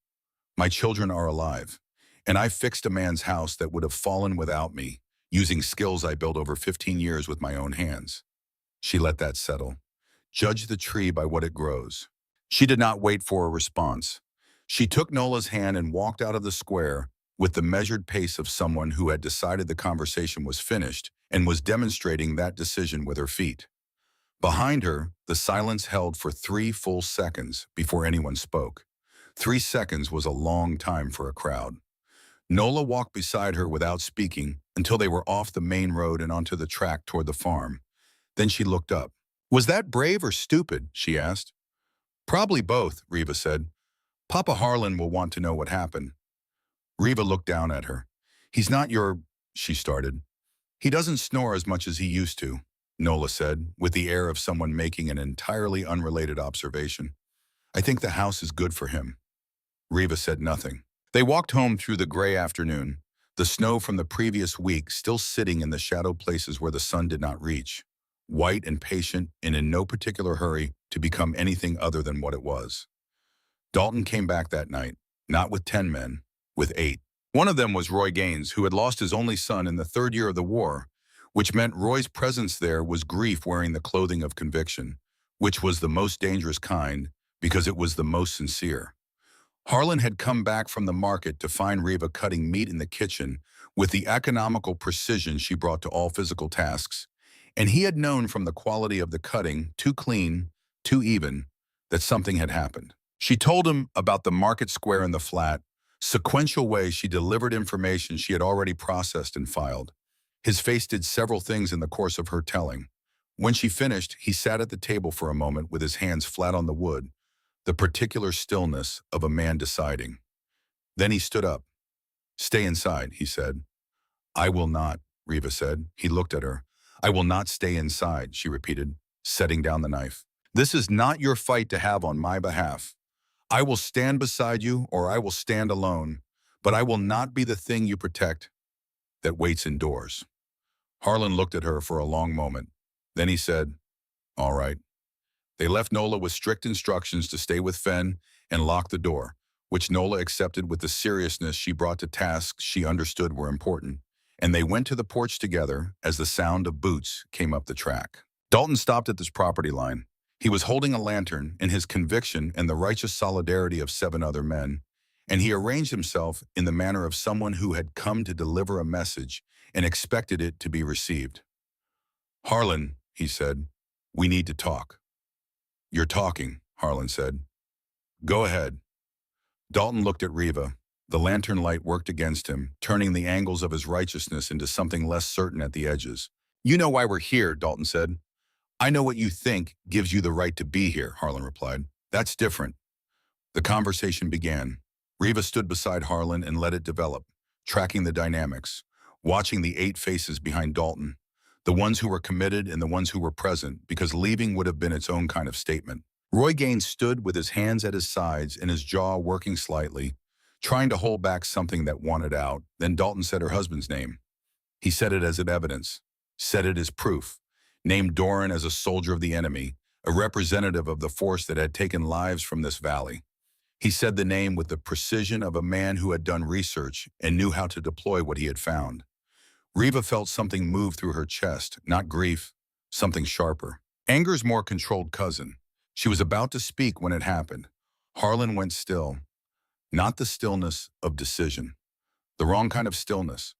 My children are alive, and I fixed a man's house that would have fallen without me, using skills I built over 15 years with my own hands. She let that settle. Judge the tree by what it grows. She did not wait for a response. She took Nola's hand and walked out of the square with the measured pace of someone who had decided the conversation was finished and was demonstrating that decision with her feet. Behind her, the silence held for 3 full seconds before anyone spoke. 3 seconds was a long time for a crowd. Nola walked beside her without speaking until they were off the main road and onto the track toward the farm. Then she looked up. Was that brave or stupid? She asked. Probably both, Riva said. Papa Harlan will want to know what happened. Riva looked down at her. He's not your... she started. He doesn't snore as much as he used to, Nola said, with the air of someone making an entirely unrelated observation. I think the house is good for him. Riva said nothing. They walked home through the gray afternoon, the snow from the previous week still sitting in the shadow places where the sun did not reach, white and patient and in no particular hurry to become anything other than what it was. Dalton came back that night, not with 10 men, with 8. One of them was Roy Gaines, who had lost his only son in the 3rd year of the war, which meant Roy's presence there was grief wearing the clothing of conviction, which was the most dangerous kind because it was the most sincere. Harlan had come back from the market to find Riva cutting meat in the kitchen with the economical precision she brought to all physical tasks, and he had known from the quality of the cutting, too clean, too even, that something had happened. She told him about the market square in the flat, sequential way she delivered information she had already processed and filed. His face did several things in the course of her telling. When she finished, he sat at the table for a moment with his hands flat on the wood, the particular stillness of a man deciding. Then he stood up. Stay inside, he said. I will not, Riva said. He looked at her. I will not stay inside, she repeated, setting down the knife. This is not your fight to have on my behalf. I will stand beside you or I will stand alone, but I will not be the thing you protect that waits indoors. Harlan looked at her for a long moment. Then he said, all right. They left Nola with strict instructions to stay with Fen and lock the door, which Nola accepted with the seriousness she brought to tasks she understood were important, and they went to the porch together as the sound of boots came up the track. Dalton stopped at this property line. He was holding a lantern in his conviction and the righteous solidarity of 7 other men, and he arranged himself in the manner of someone who had come to deliver a message and expected it to be received. Harlan, he said, we need to talk. You're talking, Harlan said. Go ahead. Dalton looked at Riva. The lantern light worked against him, turning the angles of his righteousness into something less certain at the edges. You know why we're here, Dalton said. I know what you think gives you the right to be here, Harlan replied. That's different. The conversation began. Riva stood beside Harlan and let it develop, tracking the dynamics, watching the 8 faces behind Dalton, the ones who were committed and the ones who were present, because leaving would have been its own kind of statement. Roy Gaines stood with his hands at his sides and his jaw working slightly, trying to hold back something that wanted out. Then Dalton said her husband's name. He said it as an evidence, said it as proof, named Doran as a soldier of the enemy, a representative of the force that had taken lives from this valley. He said the name with the precision of a man who had done research and knew how to deploy what he had found. Reva felt something move through her chest, not grief, something sharper. Anger's more controlled cousin. She was about to speak when it happened. Harlan went still, not the stillness of decision, the wrong kind of stillness.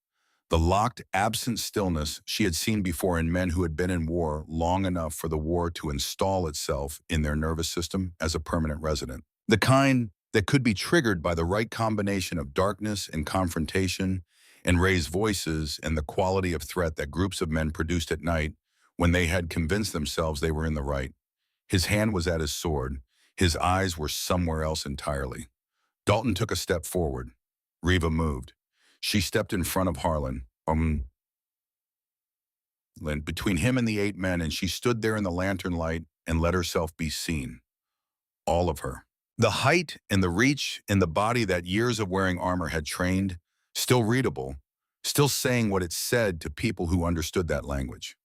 The locked, absent stillness she had seen before in men who had been in war long enough for the war to install itself in their nervous system as a permanent resident. The kind that could be triggered by the right combination of darkness and confrontation and raised voices and the quality of threat that groups of men produced at night when they had convinced themselves they were in the right. His hand was at his sword. His eyes were somewhere else entirely. Dalton took a step forward. Reva moved. She stepped in front of Harlan, between him and the 8 men, and she stood there in the lantern light and let herself be seen. All of her. The height and the reach in the body that years of wearing armor had trained, still readable, still saying what it said to people who understood that language.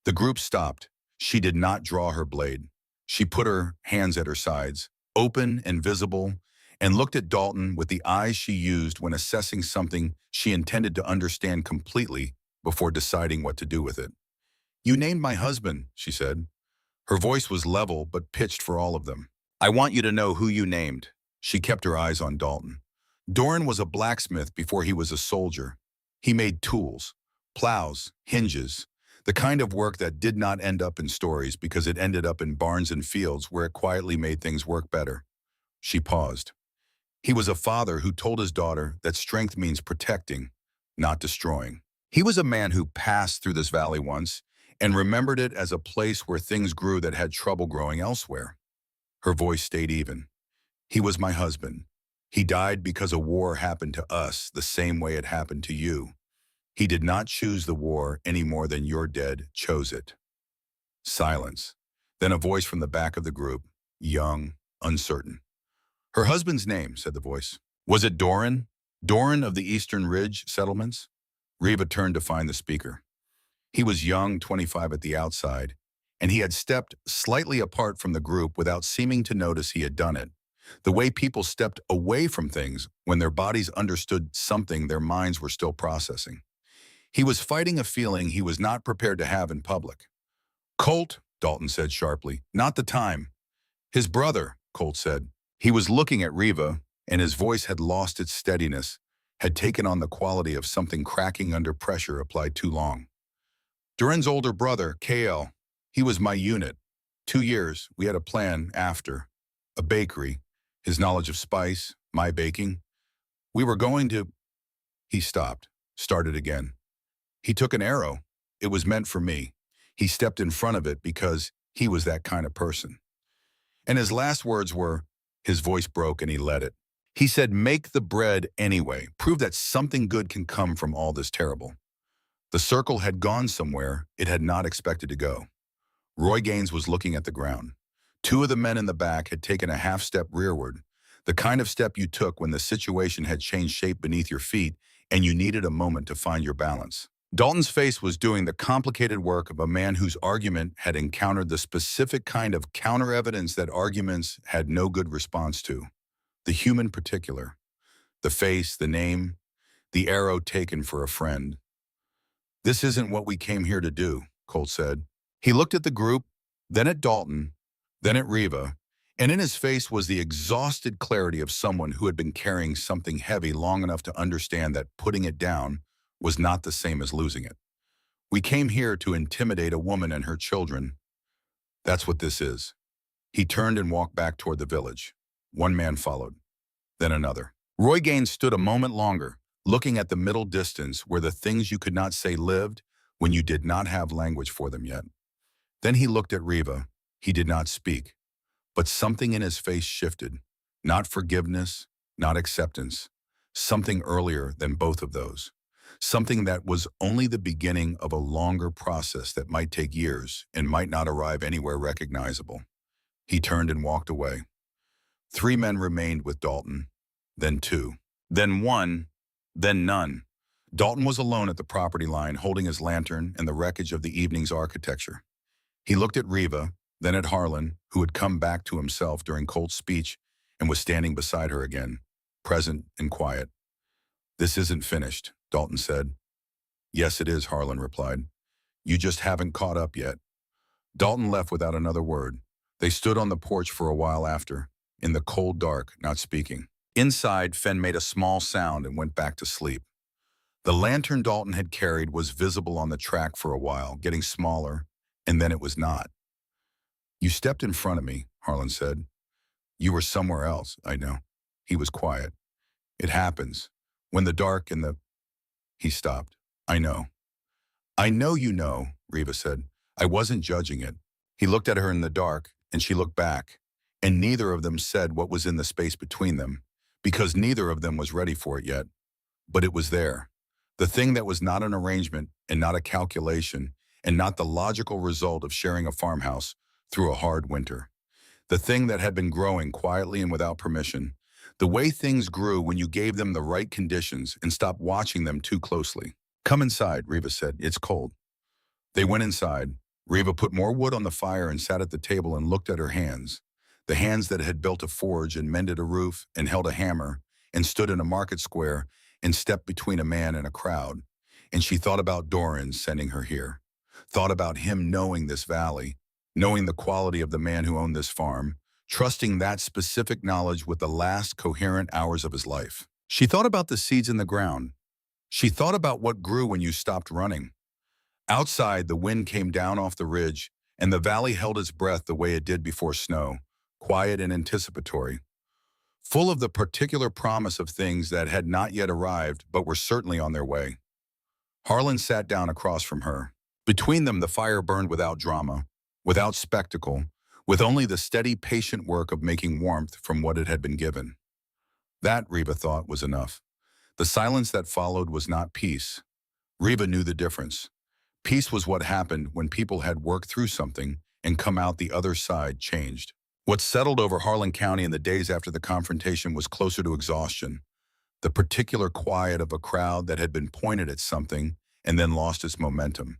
The group stopped. She did not draw her blade. She put her hands at her sides, open and visible, and looked at Dalton with the eyes she used when assessing something she intended to understand completely before deciding what to do with it. "You named my husband," she said. Her voice was level but pitched for all of them. "I want you to know who you named." She kept her eyes on Dalton. Doran was a blacksmith before he was a soldier. He made tools, plows, hinges, the kind of work that did not end up in stories because it ended up in barns and fields where it quietly made things work better. She paused. He was a father who told his daughter that strength means protecting, not destroying. He was a man who passed through this valley once and remembered it as a place where things grew that had trouble growing elsewhere. Her voice stayed even. "He was my husband. He died because a war happened to us the same way it happened to you. He did not choose the war any more than your dead chose it." Silence. Then a voice from the back of the group, young, uncertain. "Her husband's name," said the voice. "Was it Doran? Doran of the Eastern Ridge settlements?" Reva turned to find the speaker. He was young, 25 at the outside, and he had stepped slightly apart from the group without seeming to notice he had done it. The way people stepped away from things when their bodies understood something their minds were still processing. He was fighting a feeling he was not prepared to have in public. "Colt," Dalton said sharply, "not the time." "His brother," Colt said. He was looking at Reva, and his voice had lost its steadiness, had taken on the quality of something cracking under pressure applied too long. "Duran's older brother, KL, he was my unit. 2 years, we had a plan after. A bakery, his knowledge of spice, my baking. We were going to—" He stopped, started again. "He took an arrow. It was meant for me. He stepped in front of it because he was that kind of person." And his last words were, his voice broke and he let it. He said, "Make the bread anyway. Prove that something good can come from all this terrible." The circle had gone somewhere it had not expected to go. Roy Gaines was looking at the ground. 2 of the men in the back had taken a half-step rearward, the kind of step you took when the situation had changed shape beneath your feet and you needed a moment to find your balance. Dalton's face was doing the complicated work of a man whose argument had encountered the specific kind of counter-evidence that arguments had no good response to. The human particular. The face, the name, the arrow taken for a friend. "This isn't what we came here to do," Colt said. He looked at the group, then at Dalton, then at Reva, and in his face was the exhausted clarity of someone who had been carrying something heavy long enough to understand that putting it down was not the same as losing it. "We came here to intimidate a woman and her children. That's what this is." He turned and walked back toward the village. One man followed, then another. Roy Gaines stood a moment longer, looking at the middle distance where the things you could not say lived when you did not have language for them yet. Then he looked at Reva. He did not speak, but something in his face shifted. Not forgiveness, not acceptance. Something earlier than both of those. Something that was only the beginning of a longer process that might take years and might not arrive anywhere recognizable. He turned and walked away. 3 men remained with Dalton, then 2, then 1, then none. Dalton was alone at the property line, holding his lantern and the wreckage of the evening's architecture. He looked at Reva, then at Harlan, who had come back to himself during Colt's speech and was standing beside her again, present and quiet. "This isn't finished," Dalton said. "Yes, it is," Harlan replied. "You just haven't caught up yet." Dalton left without another word. They stood on the porch for a while after, in the cold dark, not speaking. Inside, Fenn made a small sound and went back to sleep. The lantern Dalton had carried was visible on the track for a while, getting smaller, and then it was not. "You stepped in front of me," Harlan said. "You were somewhere else, I know." He was quiet. "It happens. When the dark and the—" He stopped. "I know." "I know you know," Reva said. "I wasn't judging it." He looked at her in the dark, and she looked back, and neither of them said what was in the space between them, because neither of them was ready for it yet. But it was there. The thing that was not an arrangement and not a calculation and not the logical result of sharing a farmhouse through a hard winter. The thing that had been growing quietly and without permission. The way things grew when you gave them the right conditions and stopped watching them too closely. "Come inside," Reva said. "It's cold." They went inside. Reva put more wood on the fire and sat at the table and looked at her hands. The hands that had built a forge and mended a roof and held a hammer and stood in a market square and stepped between a man and a crowd. And she thought about Doran sending her here. Thought about him knowing this valley, knowing the quality of the man who owned this farm, trusting that specific knowledge with the last coherent hours of his life. She thought about the seeds in the ground. She thought about what grew when you stopped running. Outside, the wind came down off the ridge, and the valley held its breath the way it did before snow, quiet and anticipatory, full of the particular promise of things that had not yet arrived but were certainly on their way. Harlan sat down across from her. Between them, the fire burned without drama, without spectacle, with only the steady, patient work of making warmth from what it had been given. That, Reva thought, was enough. The silence that followed was not peace. Reva knew the difference. Peace was what happened when people had worked through something and come out the other side changed. What settled over Harlan County in the days after the confrontation was closer to exhaustion, the particular quiet of a crowd that had been pointed at something and then lost its momentum,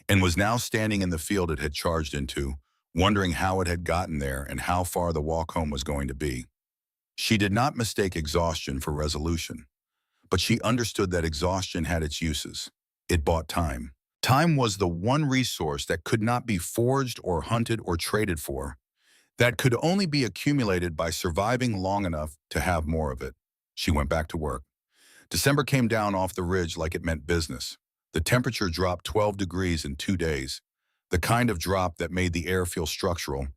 and was now standing in the field it had charged into, wondering how it had gotten there and how far the walk home was going to be. She did not mistake exhaustion for resolution, but she understood that exhaustion had its uses. It bought time. Time was the one resource that could not be forged or hunted or traded for, that could only be accumulated by surviving long enough to have more of it. She went back to work. December came down off the ridge like it meant business. The temperature dropped 12 degrees in 2 days, the kind of drop that made the air feel structural,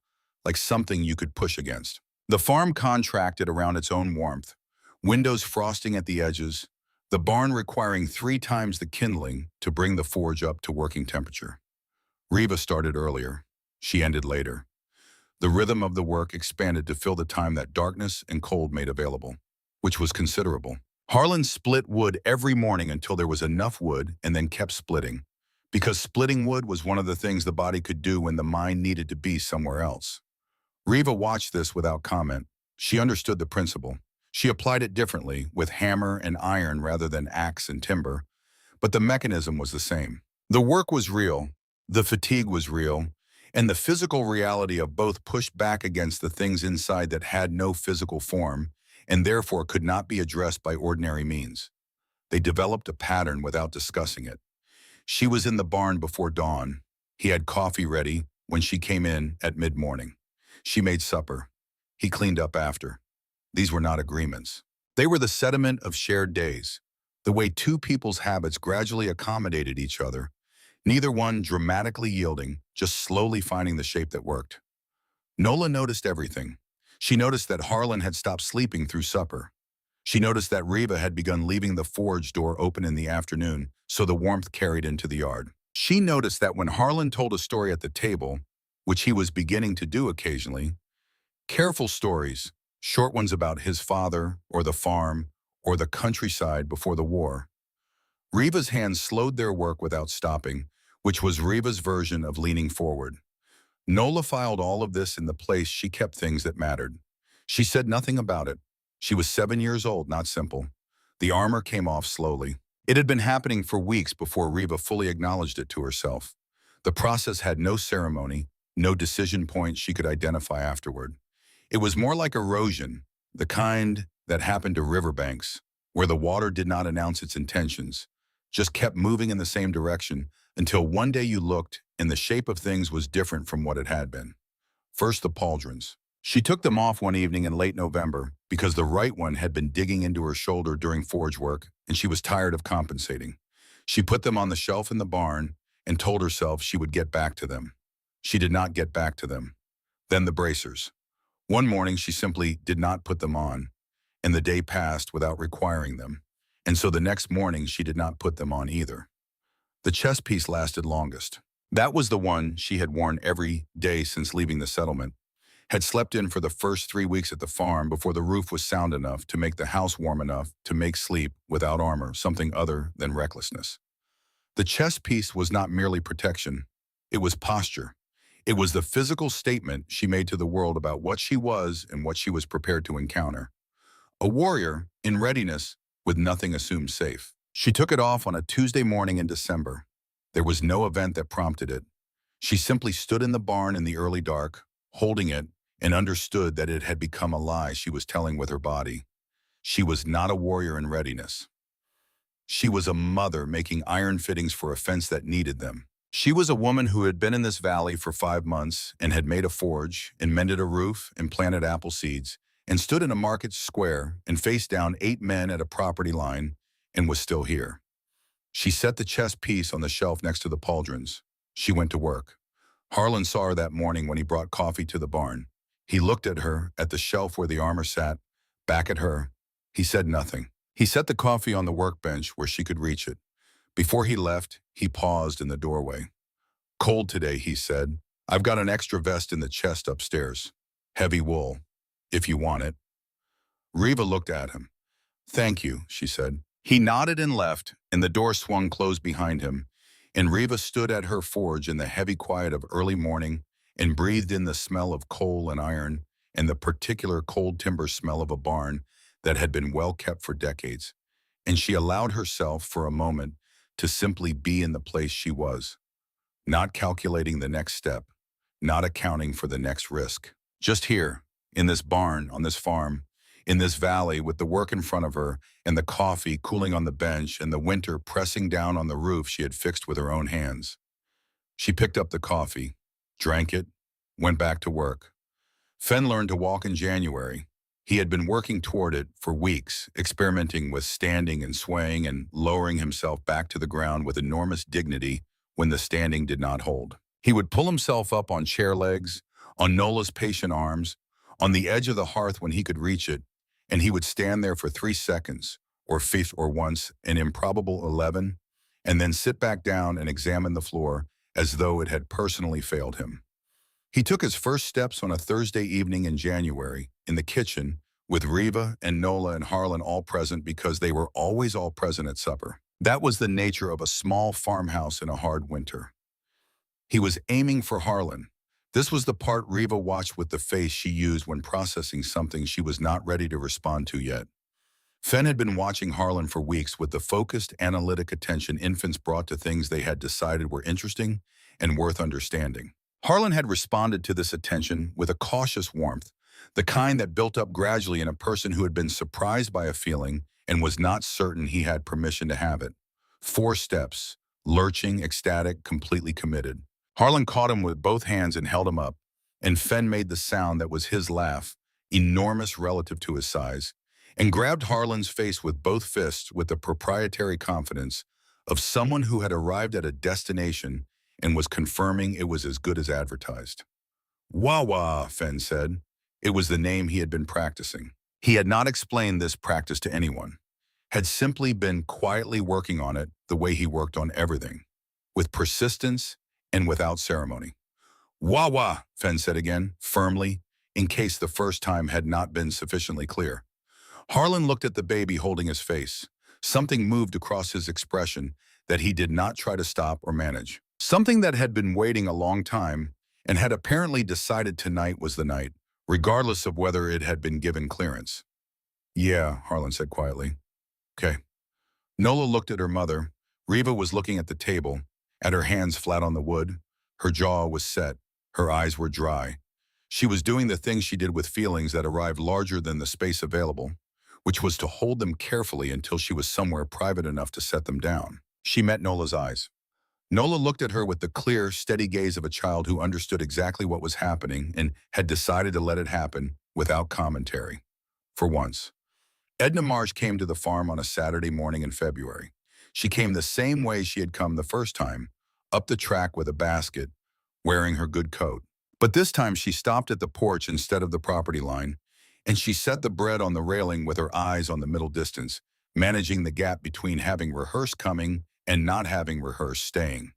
like something you could push against. The farm contracted around its own warmth, windows frosting at the edges, the barn requiring 3 times the kindling to bring the forge up to working temperature. Reva started earlier. She ended later. The rhythm of the work expanded to fill the time that darkness and cold made available, which was considerable. Harlan split wood every morning until there was enough wood and then kept splitting, because splitting wood was one of the things the body could do when the mind needed to be somewhere else. Reva watched this without comment. She understood the principle. She applied it differently, with hammer and iron rather than axe and timber, but the mechanism was the same. The work was real, the fatigue was real, and the physical reality of both pushed back against the things inside that had no physical form and therefore could not be addressed by ordinary means. They developed a pattern without discussing it. She was in the barn before dawn. He had coffee ready when she came in at mid-morning. She made supper. He cleaned up after. These were not agreements. They were the sediment of shared days, the way two people's habits gradually accommodated each other, neither one dramatically yielding, just slowly finding the shape that worked. Nola noticed everything. She noticed that Harlan had stopped sleeping through supper. She noticed that Reva had begun leaving the forge door open in the afternoon, so the warmth carried into the yard. She noticed that when Harlan told a story at the table, which he was beginning to do occasionally, careful stories, short ones about his father or the farm or the countryside before the war, Reva's hands slowed their work without stopping, which was Reva's version of leaning forward. Nola filed all of this in the place she kept things that mattered. She said nothing about it. She was 7 years old, not simple. The armor came off slowly. It had been happening for weeks before Reva fully acknowledged it to herself. The process had no ceremony, no decision points she could identify afterward. It was more like erosion, the kind that happened to riverbanks, where the water did not announce its intentions, just kept moving in the same direction until one day you looked and the shape of things was different from what it had been. First, the pauldrons. She took them off one evening in late November because the right one had been digging into her shoulder during forge work and she was tired of compensating. She put them on the shelf in the barn and told herself she would get back to them. She did not get back to them. Then the bracers. One morning she simply did not put them on, and the day passed without requiring them, and so the next morning she did not put them on either. The chess piece lasted longest. That was the one she had worn every day since leaving the settlement, had slept in for the first 3 weeks at the farm before the roof was sound enough to make the house warm enough to make sleep without armor something other than recklessness. The chess piece was not merely protection, it was posture. It was the physical statement she made to the world about what she was and what she was prepared to encounter. A warrior, in readiness, with nothing assumed safe. She took it off on a Tuesday morning in December. There was no event that prompted it. She simply stood in the barn in the early dark, holding it, and understood that it had become a lie she was telling with her body. She was not a warrior in readiness. She was a mother making iron fittings for a fence that needed them. She was a woman who had been in this valley for 5 months and had made a forge and mended a roof and planted apple seeds and stood in a market square and faced down 8 men at a property line and was still here. She set the chess piece on the shelf next to the pauldrons. She went to work. Harlan saw her that morning when he brought coffee to the barn. He looked at her, at the shelf where the armor sat, back at her. He said nothing. He set the coffee on the workbench where she could reach it. Before he left, he paused in the doorway. "Cold today," he said. "I've got an extra vest in the chest upstairs. Heavy wool, if you want it." Reva looked at him. "Thank you," she said. He nodded and left, and the door swung closed behind him, and Reva stood at her forge in the heavy quiet of early morning and breathed in the smell of coal and iron and the particular cold timber smell of a barn that had been well kept for decades. And she allowed herself for a moment to simply be in the place she was, not calculating the next step, not accounting for the next risk. Just here, in this barn, on this farm, in this valley with the work in front of her and the coffee cooling on the bench and the winter pressing down on the roof she had fixed with her own hands. She picked up the coffee, drank it, went back to work. Fen learned to walk in January. He had been working toward it for weeks, experimenting with standing and swaying and lowering himself back to the ground with enormous dignity when the standing did not hold. He would pull himself up on chair legs, on Nola's patient arms, on the edge of the hearth when he could reach it, and he would stand there for 3 seconds, or 5 or once, an improbable 11, and then sit back down and examine the floor as though it had personally failed him. He took his first steps on a Thursday evening in January, in the kitchen, with Reva and Nola and Harlan all present because they were always all present at supper. That was the nature of a small farmhouse in a hard winter. He was aiming for Harlan. This was the part Reva watched with the face she used when processing something she was not ready to respond to yet. Fen had been watching Harlan for weeks with the focused, analytic attention infants brought to things they had decided were interesting and worth understanding. Harlan had responded to this attention with a cautious warmth, the kind that built up gradually in a person who had been surprised by a feeling and was not certain he had permission to have it. 4 steps, lurching, ecstatic, completely committed. Harlan caught him with both hands and held him up, and Fen made the sound that was his laugh, enormous relative to his size, and grabbed Harlan's face with both fists with the proprietary confidence of someone who had arrived at a destination and was confirming it was as good as advertised. "Wawa," Fen said. It was the name he had been practicing. He had not explained this practice to anyone, had simply been quietly working on it the way he worked on everything, with persistence and without ceremony. "Wawa," Fen said again, firmly, in case the first time had not been sufficiently clear. Harlan looked at the baby holding his face. Something moved across his expression that he did not try to stop or manage. Something that had been waiting a long time and had apparently decided tonight was the night, regardless of whether it had been given clearance. "Yeah," Harlan said quietly. "Okay." Nola looked at her mother. Reva was looking at the table, at her hands flat on the wood. Her jaw was set, Her eyes were dry. She was doing the thing she did with feelings that arrived larger than the space available, which was to hold them carefully until she was somewhere private enough to set them down. She met Nola's eyes. Nola looked at her with the clear, steady gaze of a child who understood exactly what was happening and had decided to let it happen without commentary. For once. Edna Marsh came to the farm on a Saturday morning in February. She came the same way she had come the first time, up the track with a basket, wearing her good coat. But this time she stopped at the porch instead of the property line, and she set the bread on the railing with her eyes on the middle distance, managing the gap between having rehearsed coming and not having rehearsed staying.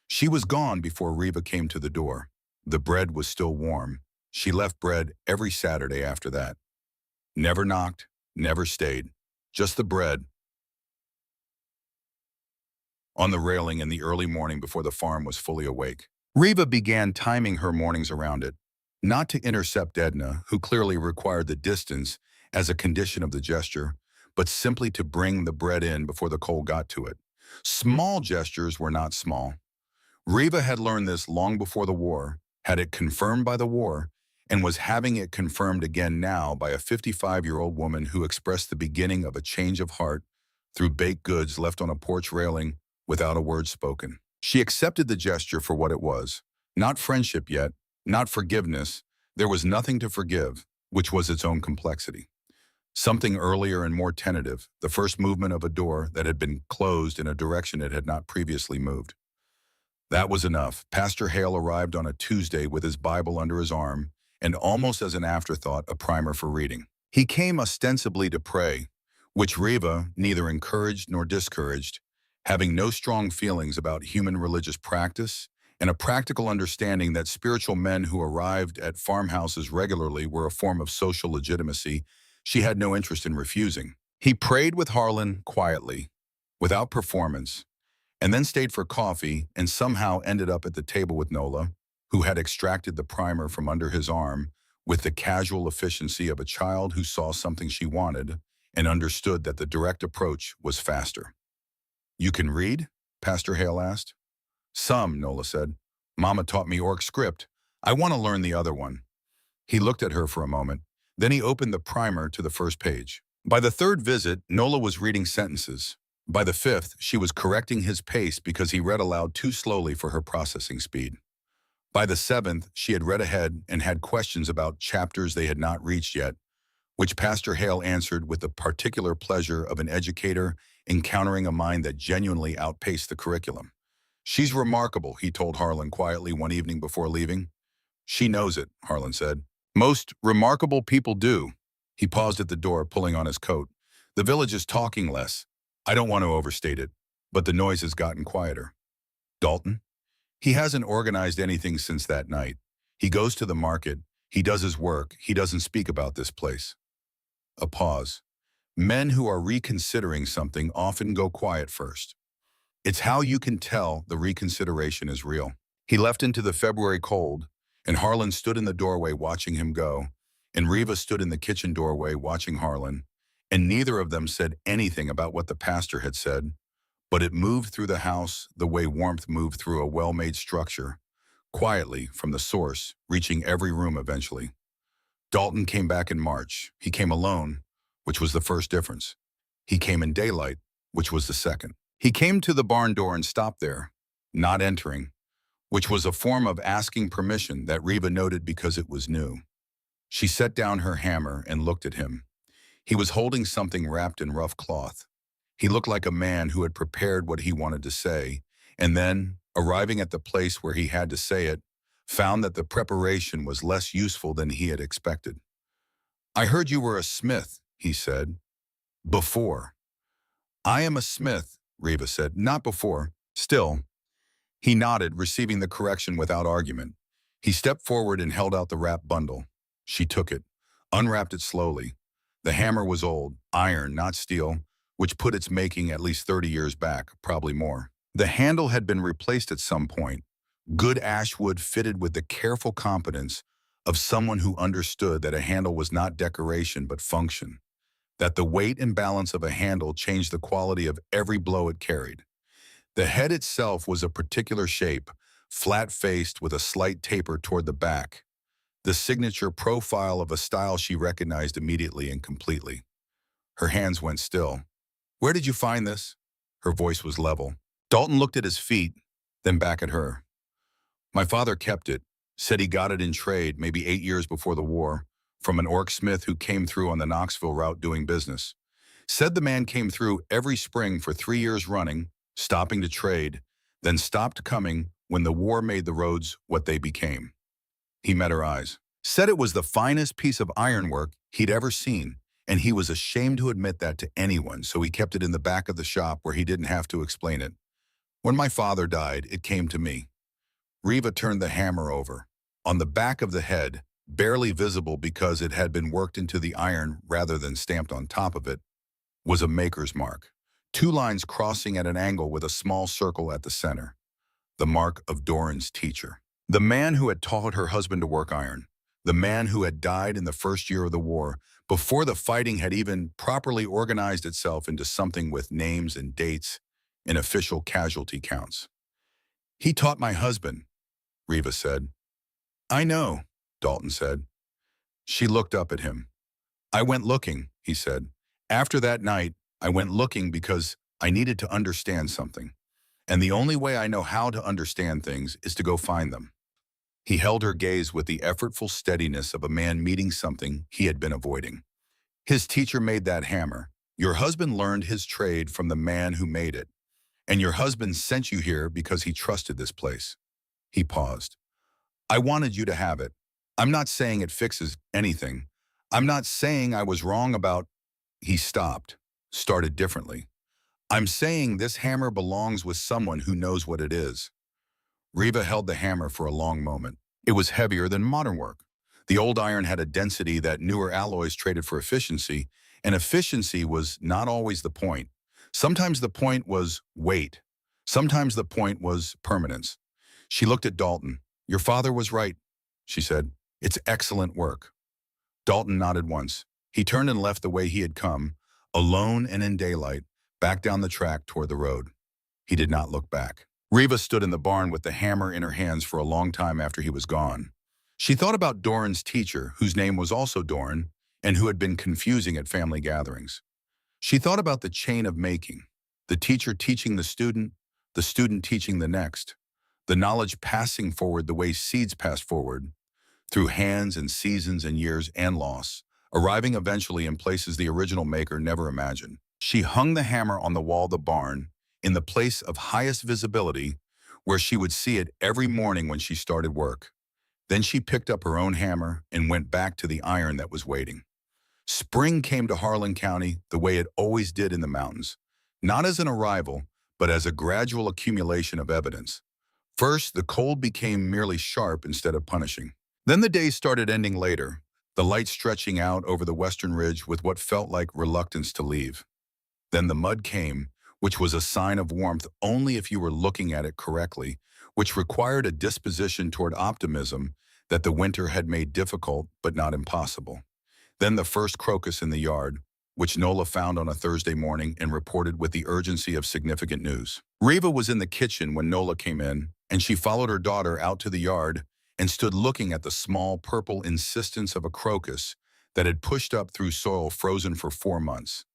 She was gone before Reva came to the door. The bread was still warm. She left bread every Saturday after that. Never knocked, never stayed. Just the bread on the railing in the early morning before the farm was fully awake. Reva began timing her mornings around it, not to intercept Edna, who clearly required the distance as a condition of the gesture, but simply to bring the bread in before the coal got to it. Small gestures were not small. Reva had learned this long before the war, had it confirmed by the war, and was having it confirmed again now by a 55-year-old woman who expressed the beginning of a change of heart through baked goods left on a porch railing without a word spoken. She accepted the gesture for what it was. Not friendship yet, not forgiveness. There was nothing to forgive, which was its own complexity. Something earlier and more tentative, the first movement of a door that had been closed in a direction it had not previously moved. That was enough. Pastor Hale arrived on a Tuesday with his Bible under his arm, and almost as an afterthought, a primer for reading. He came ostensibly to pray, which Reva neither encouraged nor discouraged, having no strong feelings about human religious practice and a practical understanding that spiritual men who arrived at farmhouses regularly were a form of social legitimacy she had no interest in refusing. He prayed with Harlan quietly, without performance, and then stayed for coffee and somehow ended up at the table with Nola, who had extracted the primer from under his arm with the casual efficiency of a child who saw something she wanted and understood that the direct approach was faster. "You can read?" Pastor Hale asked. "Some," Nola said. "Mama taught me ORC script. I want to learn the other one." He looked at her for a moment. Then he opened the primer to the first page. By the third visit, Nola was reading sentences. By the fifth, she was correcting his pace because he read aloud too slowly for her processing speed. By the seventh, she had read ahead and had questions about chapters they had not reached yet, which Pastor Hale answered with the particular pleasure of an educator encountering a mind that genuinely outpaced the curriculum. "She's remarkable," he told Harlan quietly one evening before leaving. "She knows it," Harlan said. "Most remarkable people do." He paused at the door, pulling on his coat. "The village is talking less. I don't want to overstate it, but the noise has gotten quieter." "Dalton?" "He hasn't organized anything since that night. He goes to the market. He does his work. He doesn't speak about this place." A pause. Men who are reconsidering something often go quiet first. It's how you can tell the reconsideration is real. He left into the February cold, and Harlan stood in the doorway watching him go, and Reva stood in the kitchen doorway watching Harlan, and neither of them said anything about what the pastor had said, but it moved through the house the way warmth moved through a well-made structure, quietly from the source, reaching every room eventually. Dalton came back in March. He came alone, which was the first difference. He came in daylight, which was the second. He came to the barn door and stopped there, not entering, which was a form of asking permission that Reva noted because it was new. She set down her hammer and looked at him. He was holding something wrapped in rough cloth. He looked like a man who had prepared what he wanted to say, and then, arriving at the place where he had to say it, found that the preparation was less useful than he had expected. "I heard you were a smith," he said. "Before." "I am a smith," Reva said. "Not before. Still." He nodded, receiving the correction without argument. He stepped forward and held out the wrapped bundle. She took it, unwrapped it slowly. The hammer was old, iron, not steel, which put its making at least 30 years back, probably more. The handle had been replaced at some point, good ash wood fitted with the careful competence of someone who understood that a handle was not decoration but function, that the weight and balance of a handle changed the quality of every blow it carried. The head itself was a particular shape, flat-faced with a slight taper toward the back, the signature profile of a style she recognized immediately and completely. Her hands went still. "Where did you find this?" Her voice was level. Dalton looked at his feet, then back at her. "My father kept it, said he got it in trade maybe 8 years before the war, from an orc smith who came through on the Knoxville route doing business. Said the man came through every spring for 3 years running, stopping to trade, then stopped coming when the war made the roads what they became." He met her eyes. Said it was the finest piece of ironwork he'd ever seen, and he was ashamed to admit that to anyone, so he kept it in the back of the shop where he didn't have to explain it. "When my father died, it came to me." Riva turned the hammer over. On the back of the head, barely visible because it had been worked into the iron rather than stamped on top of it, was a maker's mark. 2 lines crossing at an angle with a small circle at the center. The mark of Doran's teacher. The man who had taught her husband to work iron. The man who had died in the first year of the war, before the fighting had even properly organized itself into something with names and dates and official casualty counts. "He taught my husband," Riva said. "I know," Dalton said. She looked up at him. "I went looking," he said. "After that night, I went looking because I needed to understand something. And the only way I know how to understand things is to go find them." He held her gaze with the effortful steadiness of a man meeting something he had been avoiding. "His teacher made that hammer. Your husband learned his trade from the man who made it. And your husband sent you here because he trusted this place." He paused. "I wanted you to have it. I'm not saying it fixes anything. I'm not saying I was wrong about—" He stopped, started differently. "I'm saying this hammer belongs with someone who knows what it is." Riva held the hammer for a long moment. It was heavier than modern work. The old iron had a density that newer alloys traded for efficiency, and efficiency was not always the point. Sometimes the point was weight. Sometimes the point was permanence. She looked at Dalton. "Your father was right," she said. "It's excellent work." Dalton nodded once. He turned and left the way he had come, alone and in daylight, back down the track toward the road. He did not look back. Riva stood in the barn with the hammer in her hands for a long time after he was gone. She thought about Doran's teacher, whose name was also Doran, and who had been confusing at family gatherings. She thought about the chain of making, the teacher teaching the student teaching the next, the knowledge passing forward the way seeds pass forward, through hands and seasons and years and loss, arriving eventually in places the original maker never imagined. She hung the hammer on the wall of the barn, in the place of highest visibility, where she would see it every morning when she started work. Then she picked up her own hammer and went back to the iron that was waiting. Spring came to Harlan County the way it always did in the mountains, not as an arrival, but as a gradual accumulation of evidence. First, the cold became merely sharp instead of punishing. Then the days started ending later, the light stretching out over the western ridge with what felt like reluctance to leave. Then the mud came, which was a sign of warmth only if you were looking at it correctly, which required a disposition toward optimism that the winter had made difficult but not impossible. Then the first crocus in the yard, which Nola found on a Thursday morning and reported with the urgency of significant news. Riva was in the kitchen when Nola came in, and she followed her daughter out to the yard and stood looking at the small purple insistence of a crocus that had pushed up through soil frozen for 4 months.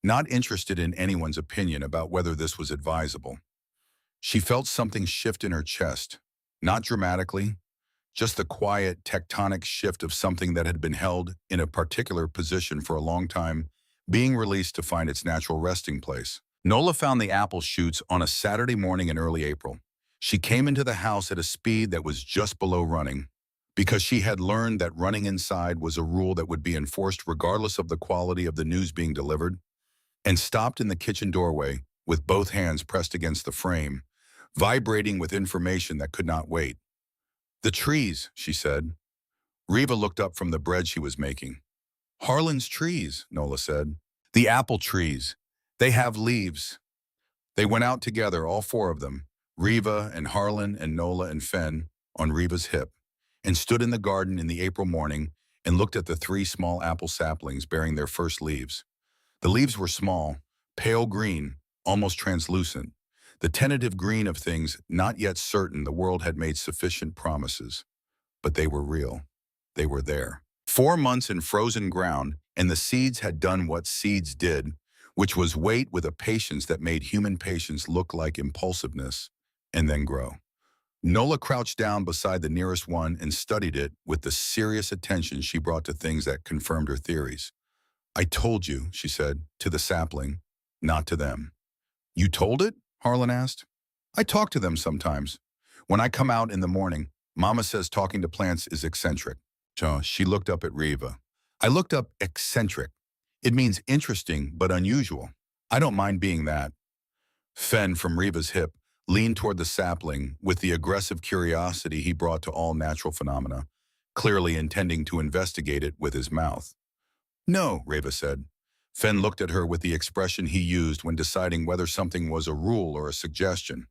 Not interested in anyone's opinion about whether this was advisable. She felt something shift in her chest, not dramatically, just the quiet, tectonic shift of something that had been held in a particular position for a long time, being released to find its natural resting place. Nola found the apple shoots on a Saturday morning in early April. She came into the house at a speed that was just below running, because she had learned that running inside was a rule that would be enforced regardless of the quality of the news being delivered, and stopped in the kitchen doorway with both hands pressed against the frame, vibrating with information that could not wait. "The trees," she said. Riva looked up from the bread she was making. "Harlan's trees," Nola said. "The apple trees. They have leaves." They went out together, all 4 of them, Riva and Harlan and Nola and Fen, on Riva's hip, and stood in the garden in the April morning and looked at the 3 small apple saplings bearing their first leaves. The leaves were small, pale green, almost translucent. The tentative green of things not yet certain the world had made sufficient promises. But they were real. They were there. 4 months in frozen ground, and the seeds had done what seeds did, which was wait with a patience that made human patience look like impulsiveness, and then grow. Nola crouched down beside the nearest one and studied it with the serious attention she brought to things that confirmed her theories. I told you, she said, to the sapling, not to them. You told it? Harlan asked. I talk to them sometimes. When I come out in the morning, Mama says talking to plants is eccentric. So she looked up at Riva. I looked up eccentric. It means interesting but unusual. I don't mind being that. Fen from Riva's hip leaned toward the sapling with the aggressive curiosity he brought to all natural phenomena, clearly intending to investigate it with his mouth. No, Riva said. Fen looked at her with the expression he used when deciding whether something was a rule or a suggestion.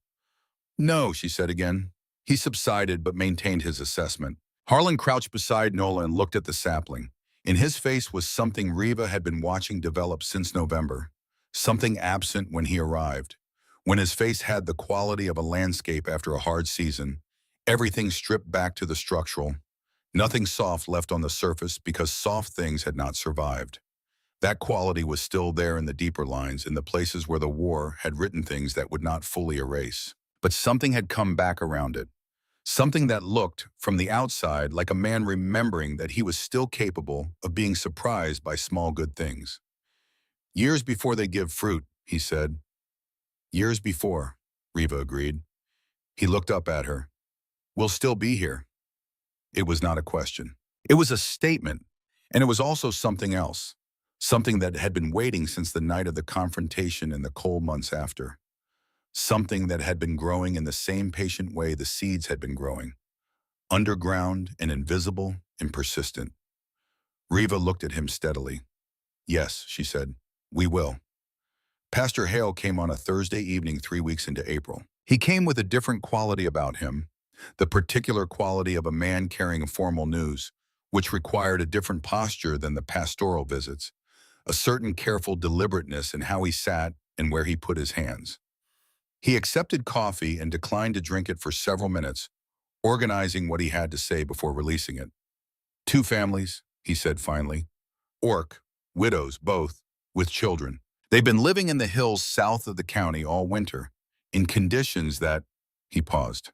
No, she said again. He subsided but maintained his assessment. Harlan crouched beside Nola and looked at the sapling. In his face was something Riva had been watching develop since November, something absent when he arrived. When his face had the quality of a landscape after a hard season, everything stripped back to the structural, nothing soft left on the surface because soft things had not survived. That quality was still there in the deeper lines, in the places where the war had written things that would not fully erase. But something had come back around it. Something that looked, from the outside, like a man remembering that he was still capable of being surprised by small good things. Years before they give fruit, he said. Years before, Riva agreed. He looked up at her. We'll still be here. It was not a question. It was a statement, and it was also something else. Something that had been waiting since the night of the confrontation and the cold months after. Something that had been growing in the same patient way the seeds had been growing. Underground and invisible and persistent. Riva looked at him steadily. Yes, she said, we will. Pastor Hale came on a Thursday evening 3 weeks into April. He came with a different quality about him, the particular quality of a man carrying formal news, which required a different posture than the pastoral visits, a certain careful deliberateness in how he sat and where he put his hands. He accepted coffee and declined to drink it for several minutes, organizing what he had to say before releasing it. 2 families, he said finally. ORC, widows both, with children. They've been living in the hills south of the county all winter, in conditions that, he paused.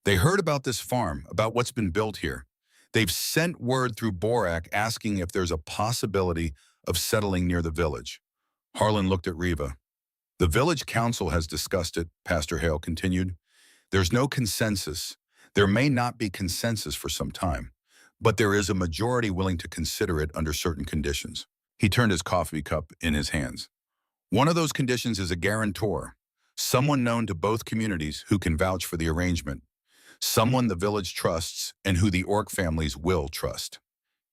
They heard about this farm, about what's been built here. They've sent word through Borak asking if there's a possibility of settling near the village. Harlan looked at Riva. The village council has discussed it, Pastor Hale continued. There's no consensus. There may not be consensus for some time, but there is a majority willing to consider it under certain conditions. He turned his coffee cup in his hands. One of those conditions is a guarantor, someone known to both communities who can vouch for the arrangement, someone the village trusts and who the ORC families will trust.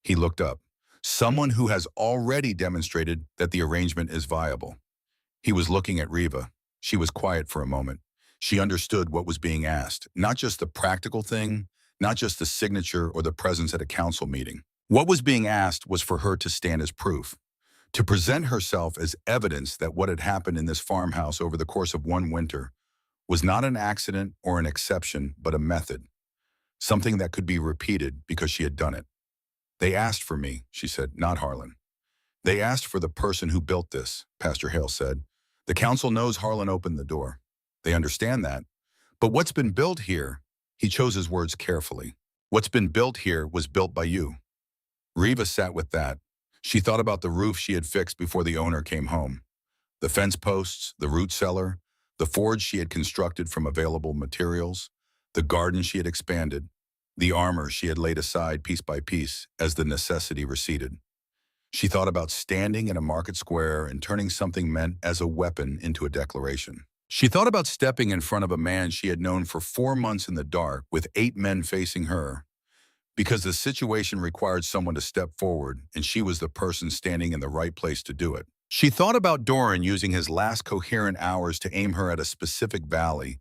He looked up. Someone who has already demonstrated that the arrangement is viable. He was looking at Riva. She was quiet for a moment. She understood what was being asked, not just the practical thing, not just the signature or the presence at a council meeting. What was being asked was for her to stand as proof, to present herself as evidence that what had happened in this farmhouse over the course of one winter was not an accident or an exception, but a method, something that could be repeated because she had done it. They asked for me, she said, not Harlan. They asked for the person who built this, Pastor Hale said. The council knows Harlan opened the door. They understand that. But what's been built here, he chose his words carefully. What's been built here was built by you. Riva sat with that. She thought about the roof she had fixed before the owner came home. The fence posts, the root cellar, the forge she had constructed from available materials, the garden she had expanded, the armor she had laid aside piece by piece as the necessity receded. She thought about standing in a market square and turning something meant as a weapon into a declaration. She thought about stepping in front of a man she had known for 4 months in the dark with 8 men facing her, because the situation required someone to step forward and she was the person standing in the right place to do it. She thought about Doran using his last coherent hours to aim her at a specific valley,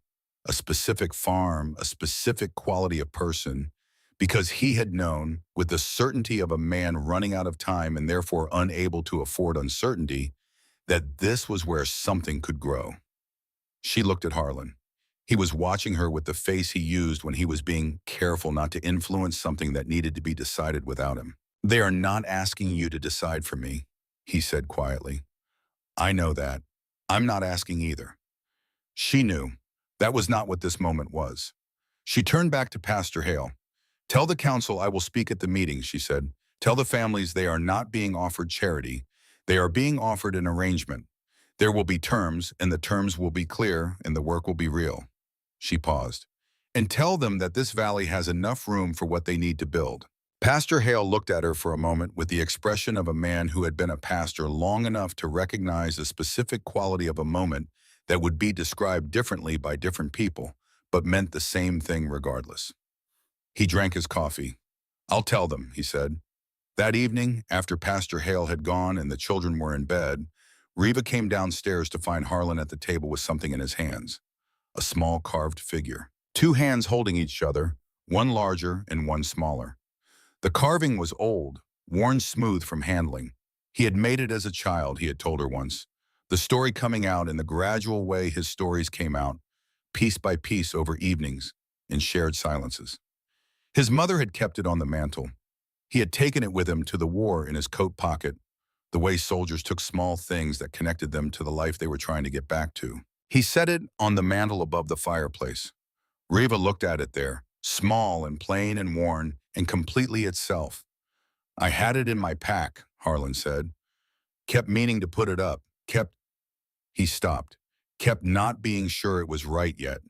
a specific farm, a specific quality of person, because he had known, with the certainty of a man running out of time and therefore unable to afford uncertainty, that this was where something could grow. She looked at Harlan. He was watching her with the face he used when he was being careful not to influence something that needed to be decided without him. "They are not asking you to decide for me," he said quietly. "I know that. I'm not asking either." She knew. That was not what this moment was. She turned back to Pastor Hale. "Tell the council I will speak at the meeting," she said. "Tell the families they are not being offered charity. They are being offered an arrangement. There will be terms, and the terms will be clear, and the work will be real." She paused. "And tell them that this valley has enough room for what they need to build." Pastor Hale looked at her for a moment with the expression of a man who had been a pastor long enough to recognize a specific quality of a moment that would be described differently by different people, but meant the same thing regardless. He drank his coffee. "I'll tell them," he said. That evening, after Pastor Hale had gone and the children were in bed, Reva came downstairs to find Harlan at the table with something in his hands, a small carved figure. Two hands holding each other, one larger and one smaller. The carving was old, worn smooth from handling. He had made it as a child, he had told her once. The story coming out in the gradual way his stories came out, piece by piece over evenings, in shared silences. His mother had kept it on the mantel. He had taken it with him to the war in his coat pocket, the way soldiers took small things that connected them to the life they were trying to get back to. He set it on the mantel above the fireplace. Reva looked at it there, small and plain and worn and completely itself. "I had it in my pack," Harlan said. "Kept meaning to put it up, He stopped, kept not being sure it was right yet.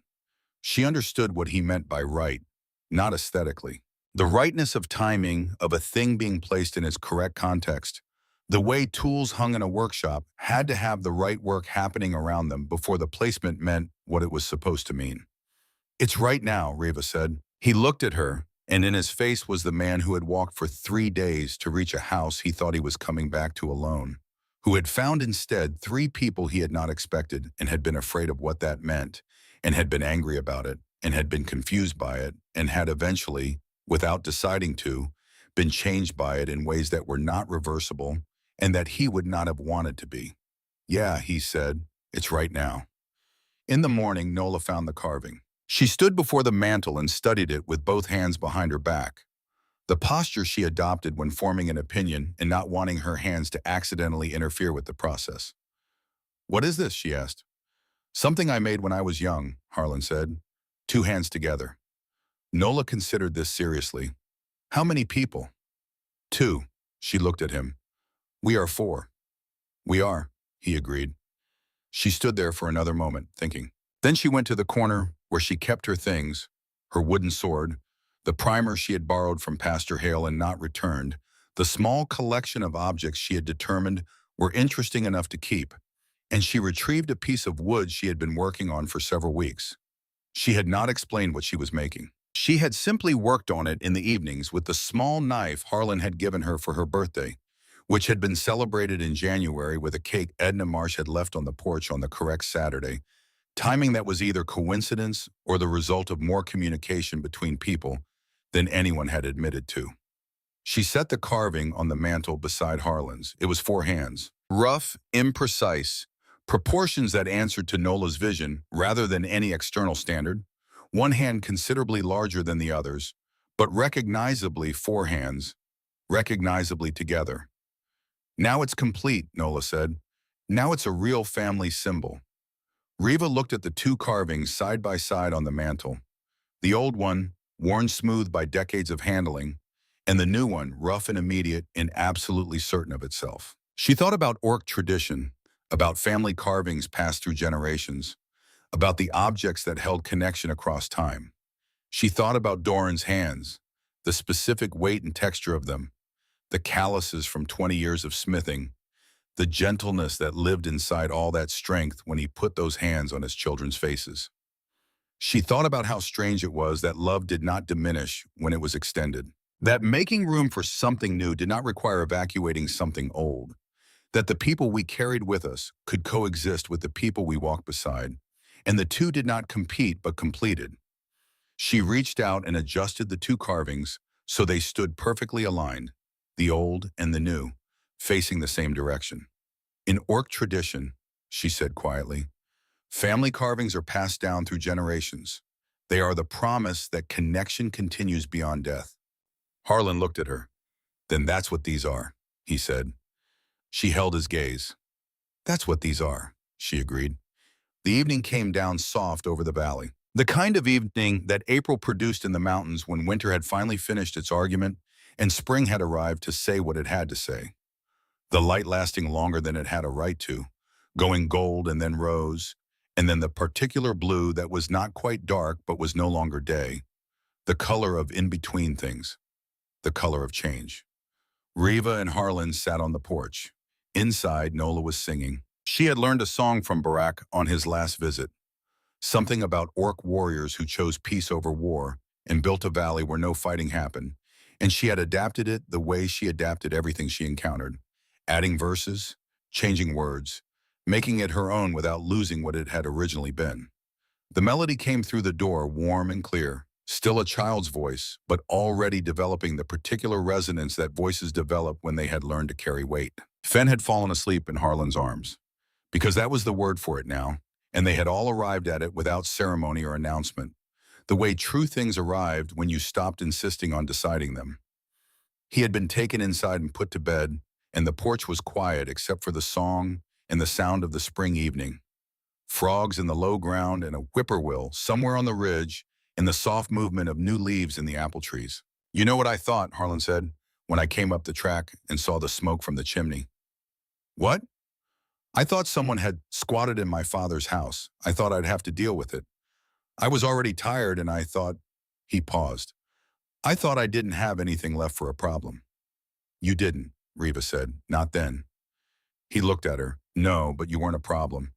She understood what he meant by right, not aesthetically. The rightness of timing, of a thing being placed in its correct context. The way tools hung in a workshop had to have the right work happening around them before the placement meant what it was supposed to mean. "It's right now," Reva said. He looked at her, and in his face was the man who had walked for 3 days to reach a house he thought he was coming back to alone, who had found instead 3 people he had not expected and had been afraid of what that meant, and had been angry about it, and had been confused by it, and had eventually, without deciding to, been changed by it in ways that were not reversible and that he would not have wanted to be. "Yeah," he said, "it's right now." In the morning, Nola found the carving. She stood before the mantel and studied it with both hands behind her back, the posture she adopted when forming an opinion and not wanting her hands to accidentally interfere with the process. "What is this?" she asked. "Something I made when I was young," Harlan said, 2 hands together. Nola considered this seriously. "How many people?" "2. She looked at him. "We are 4. "We are," he agreed. She stood there for another moment, thinking. Then she went to the corner where she kept her things, her wooden sword, the primer she had borrowed from Pastor Hale and not returned, the small collection of objects she had determined were interesting enough to keep, and she retrieved a piece of wood she had been working on for several weeks. She had not explained what she was making. She had simply worked on it in the evenings with the small knife Harlan had given her for her birthday, which had been celebrated in January with a cake Edna Marsh had left on the porch on the correct Saturday, timing that was either coincidence or the result of more communication between people than anyone had admitted to. She set the carving on the mantel beside Harlan's. It was 4 hands, rough, imprecise, proportions that answered to Nola's vision rather than any external standard. One hand considerably larger than the others, but recognizably 4 hands, recognizably together. "Now it's complete," Nola said. "Now it's a real family symbol." Reva looked at the 2 carvings side by side on the mantel. The old one, worn smooth by decades of handling, and the new one, rough and immediate and absolutely certain of itself. She thought about orc tradition, about family carvings passed through generations, about the objects that held connection across time. She thought about Doran's hands, the specific weight and texture of them, the calluses from 20 years of smithing, the gentleness that lived inside all that strength when he put those hands on his children's faces. She thought about how strange it was that love did not diminish when it was extended, that making room for something new did not require evacuating something old, that the people we carried with us could coexist with the people we walked beside, and the two did not compete but completed. She reached out and adjusted the 2 carvings so they stood perfectly aligned, the old and the new, facing the same direction. "In orc tradition," she said quietly, Family carvings are passed down through generations. They are the promise that connection continues beyond death. Harlan looked at her. Then that's what these are, he said. She held his gaze. That's what these are, she agreed. The evening came down soft over the valley. The kind of evening that April produced in the mountains when winter had finally finished its argument and spring had arrived to say what it had to say. The light lasting longer than it had a right to, going gold and then rose, and then the particular blue that was not quite dark but was no longer day, the color of in-between things, the color of change. Riva and Harlan sat on the porch. Inside, Nola was singing. She had learned a song from Barak on his last visit, something about orc warriors who chose peace over war and built a valley where no fighting happened, and she had adapted it the way she adapted everything she encountered, adding verses, changing words, making it her own without losing what it had originally been. The melody came through the door warm and clear, still a child's voice, but already developing the particular resonance that voices develop when they had learned to carry weight. Fen had fallen asleep in Harlan's arms, because that was the word for it now, and they had all arrived at it without ceremony or announcement, the way true things arrived when you stopped insisting on deciding them. He had been taken inside and put to bed, and the porch was quiet except for the song and the sound of the spring evening. Frogs in the low ground and a whippoorwill somewhere on the ridge and the soft movement of new leaves in the apple trees. You know what I thought, Harlan said, when I came up the track and saw the smoke from the chimney. What? I thought someone had squatted in my father's house. I thought I'd have to deal with it. I was already tired and I thought, he paused. I thought I didn't have anything left for a problem. You didn't, Riva said, not then. He looked at her. No, but you weren't a problem.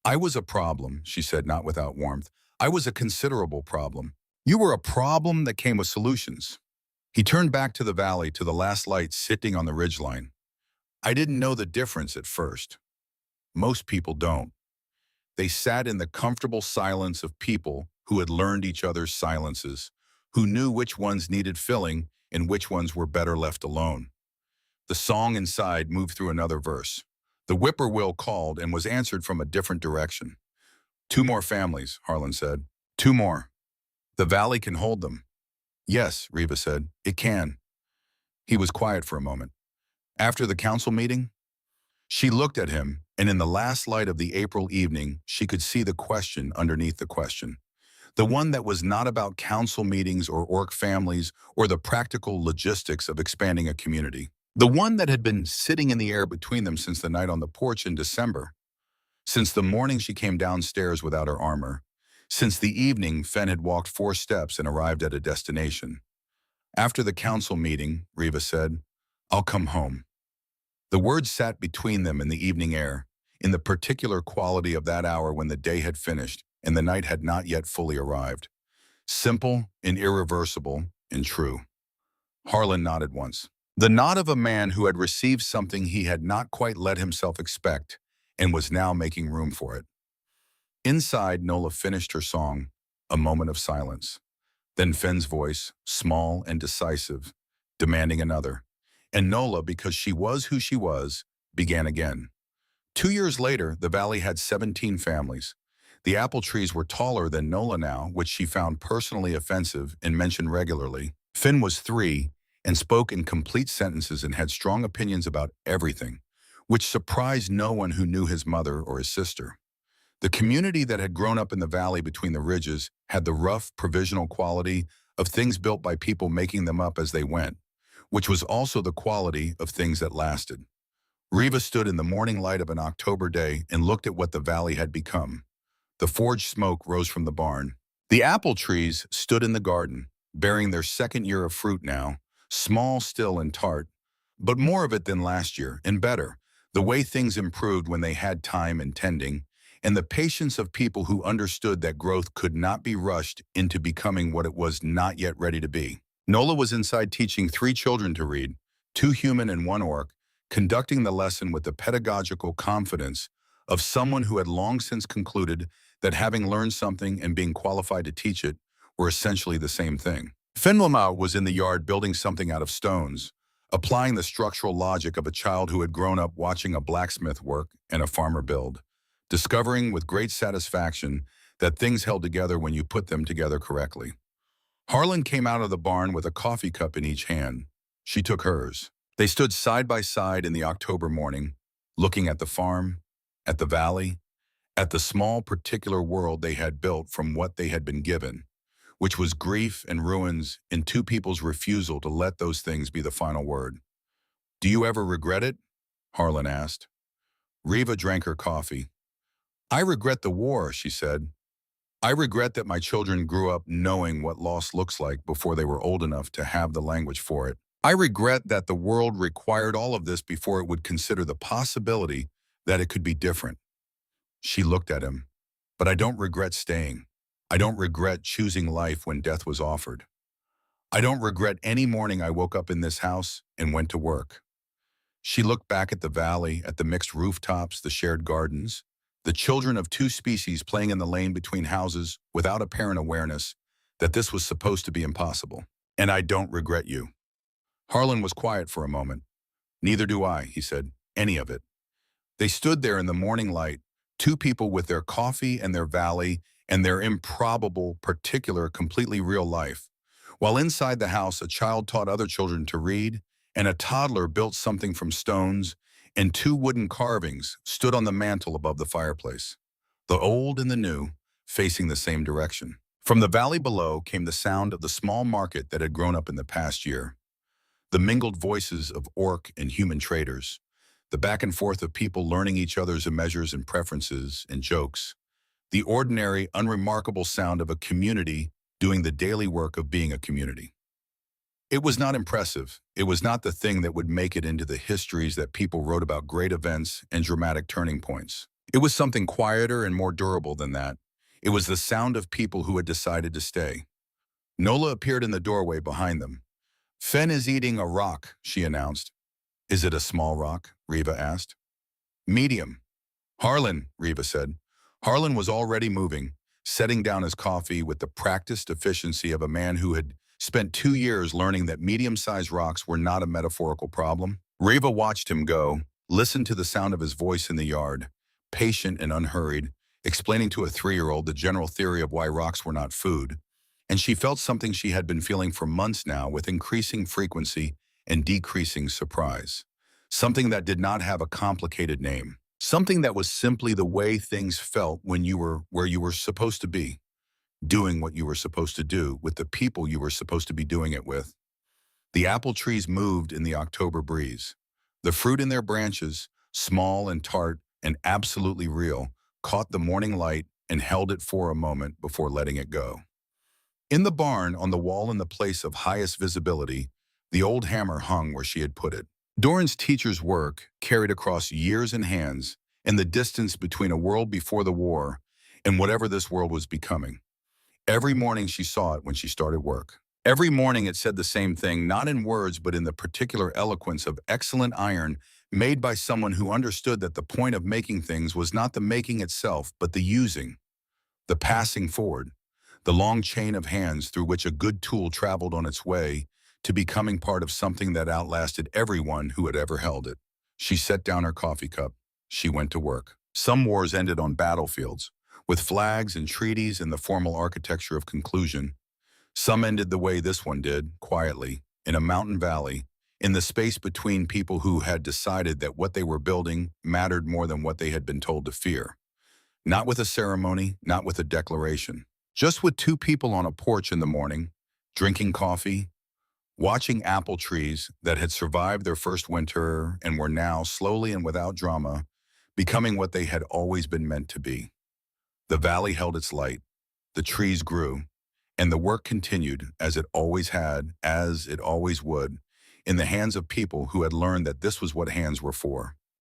I was a problem, she said, not without warmth. I was a considerable problem. You were a problem that came with solutions. He turned back to the valley, to the last light sitting on the ridgeline. I didn't know the difference at first. Most people don't. They sat in the comfortable silence of people who had learned each other's silences, who knew which ones needed filling and which ones were better left alone. The song inside moved through another verse. The whippoorwill called and was answered from a different direction. 2 more families, Harlan said. 2 more. The valley can hold them. Yes, Riva said, it can. He was quiet for a moment. After the council meeting? She looked at him, and in the last light of the April evening, she could see the question underneath the question. The one that was not about council meetings or orc families or the practical logistics of expanding a community. The one that had been sitting in the air between them since the night on the porch in December. Since the morning she came downstairs without her armor. Since the evening Fen had walked 4 steps and arrived at a destination. After the council meeting, Riva said, I'll come home. The words sat between them in the evening air, in the particular quality of that hour when the day had finished and the night had not yet fully arrived. Simple and irreversible and true. Harlan nodded once. The nod of a man who had received something he had not quite let himself expect and was now making room for it. Inside, Nola finished her song, a moment of silence. Then Fen's voice, small and decisive, demanding another. And Nola, because she was who she was, began again. 2 years later, the valley had 17 families. The apple trees were taller than Nola now, which she found personally offensive and mentioned regularly. Fen was 3 and spoke in complete sentences and had strong opinions about everything, which surprised no one who knew his mother or his sister. The community that had grown up in the valley between the ridges had the rough, provisional quality of things built by people making them up as they went, which was also the quality of things that lasted. Riva stood in the morning light of an October day and looked at what the valley had become. The forge smoke rose from the barn. The apple trees stood in the garden, bearing their 2nd year of fruit now, small still and tart, but more of it than last year, and better, the way things improved when they had time and tending, and the patience of people who understood that growth could not be rushed into becoming what it was not yet ready to be. Nola was inside teaching 3 children to read, 2 human and 1 orc, conducting the lesson with the pedagogical confidence of someone who had long since concluded that having learned something and being qualified to teach it were essentially the same thing. Fenwilmau was in the yard building something out of stones, applying the structural logic of a child who had grown up watching a blacksmith work and a farmer build. discovering with great satisfaction that things held together when you put them together correctly. Harlan came out of the barn with a coffee cup in each hand. She took hers. They stood side by side in the October morning, looking at the farm, at the valley, at the small particular world they had built from what they had been given, which was grief and ruins in two people's refusal to let those things be the final word. "Do you ever regret it?" Harlan asked. Riva drank her coffee. "I regret the war," she said. "I regret that my children grew up knowing what loss looks like before they were old enough to have the language for it. I regret that the world required all of this before it would consider the possibility that it could be different." She looked at him. "But I don't regret staying. I don't regret choosing life when death was offered. I don't regret any morning I woke up in this house and went to work." She looked back at the valley, at the mixed rooftops, the shared gardens, the children of two species playing in the lane between houses without apparent awareness that this was supposed to be impossible. "And I don't regret you." Harlan was quiet for a moment. "Neither do I," he said, "any of it." They stood there in the morning light, two people with their coffee and their valley and their improbable, particular, completely real life, while inside the house a child taught other children to read, and a toddler built something from stones, and two wooden carvings stood on the mantel above the fireplace, the old and the new, facing the same direction. From the valley below came the sound of the small market that had grown up in the past year, the mingled voices of orc and human traders, the back and forth of people learning each other's measures and preferences and jokes, the ordinary, unremarkable sound of a community doing the daily work of being a community. It was not impressive. It was not the thing that would make it into the histories that people wrote about great events and dramatic turning points. It was something quieter and more durable than that. It was the sound of people who had decided to stay. Nola appeared in the doorway behind them. "Fen is eating a rock," she announced. "Is it a small rock?" Riva asked. "Medium." "Harlan," Riva said. Harlan was already moving, setting down his coffee with the practiced efficiency of a man who had spent 2 years learning that medium-sized rocks were not a metaphorical problem. Riva watched him go, listened to the sound of his voice in the yard, patient and unhurried, explaining to a 3-year-old the general theory of why rocks were not food, and she felt something she had been feeling for months now with increasing frequency and decreasing surprise. Something that did not have a complicated name. Something that was simply the way things felt when you were where you were supposed to be, doing what you were supposed to do with the people you were supposed to be doing it with. The apple trees moved in the October breeze. The fruit in their branches, small and tart and absolutely real, caught the morning light and held it for a moment before letting it go. In the barn, on the wall in the place of highest visibility, the old hammer hung where she had put it. Doran's teacher's work carried across years and hands and the distance between a world before the war and whatever this world was becoming. Every morning she saw it when she started work. Every morning it said the same thing, not in words but in the particular eloquence of excellent iron made by someone who understood that the point of making things was not the making itself but the using, the passing forward, the long chain of hands through which a good tool traveled on its way to becoming part of something that outlasted everyone who had ever held it. She set down her coffee cup. She went to work. Some wars ended on battlefields, with flags and treaties and the formal architecture of conclusion. Some ended the way this one did, quietly, in a mountain valley, in the space between people who had decided that what they were building mattered more than what they had been told to fear. Not with a ceremony, not with a declaration. Just with two people on a porch in the morning, drinking coffee, watching apple trees that had survived their first winter and were now, slowly and without drama, becoming what they had always been meant to be. The valley held its light, the trees grew, and the work continued as it always had, as it always would, in the hands of people who had learned that this was what hands were for.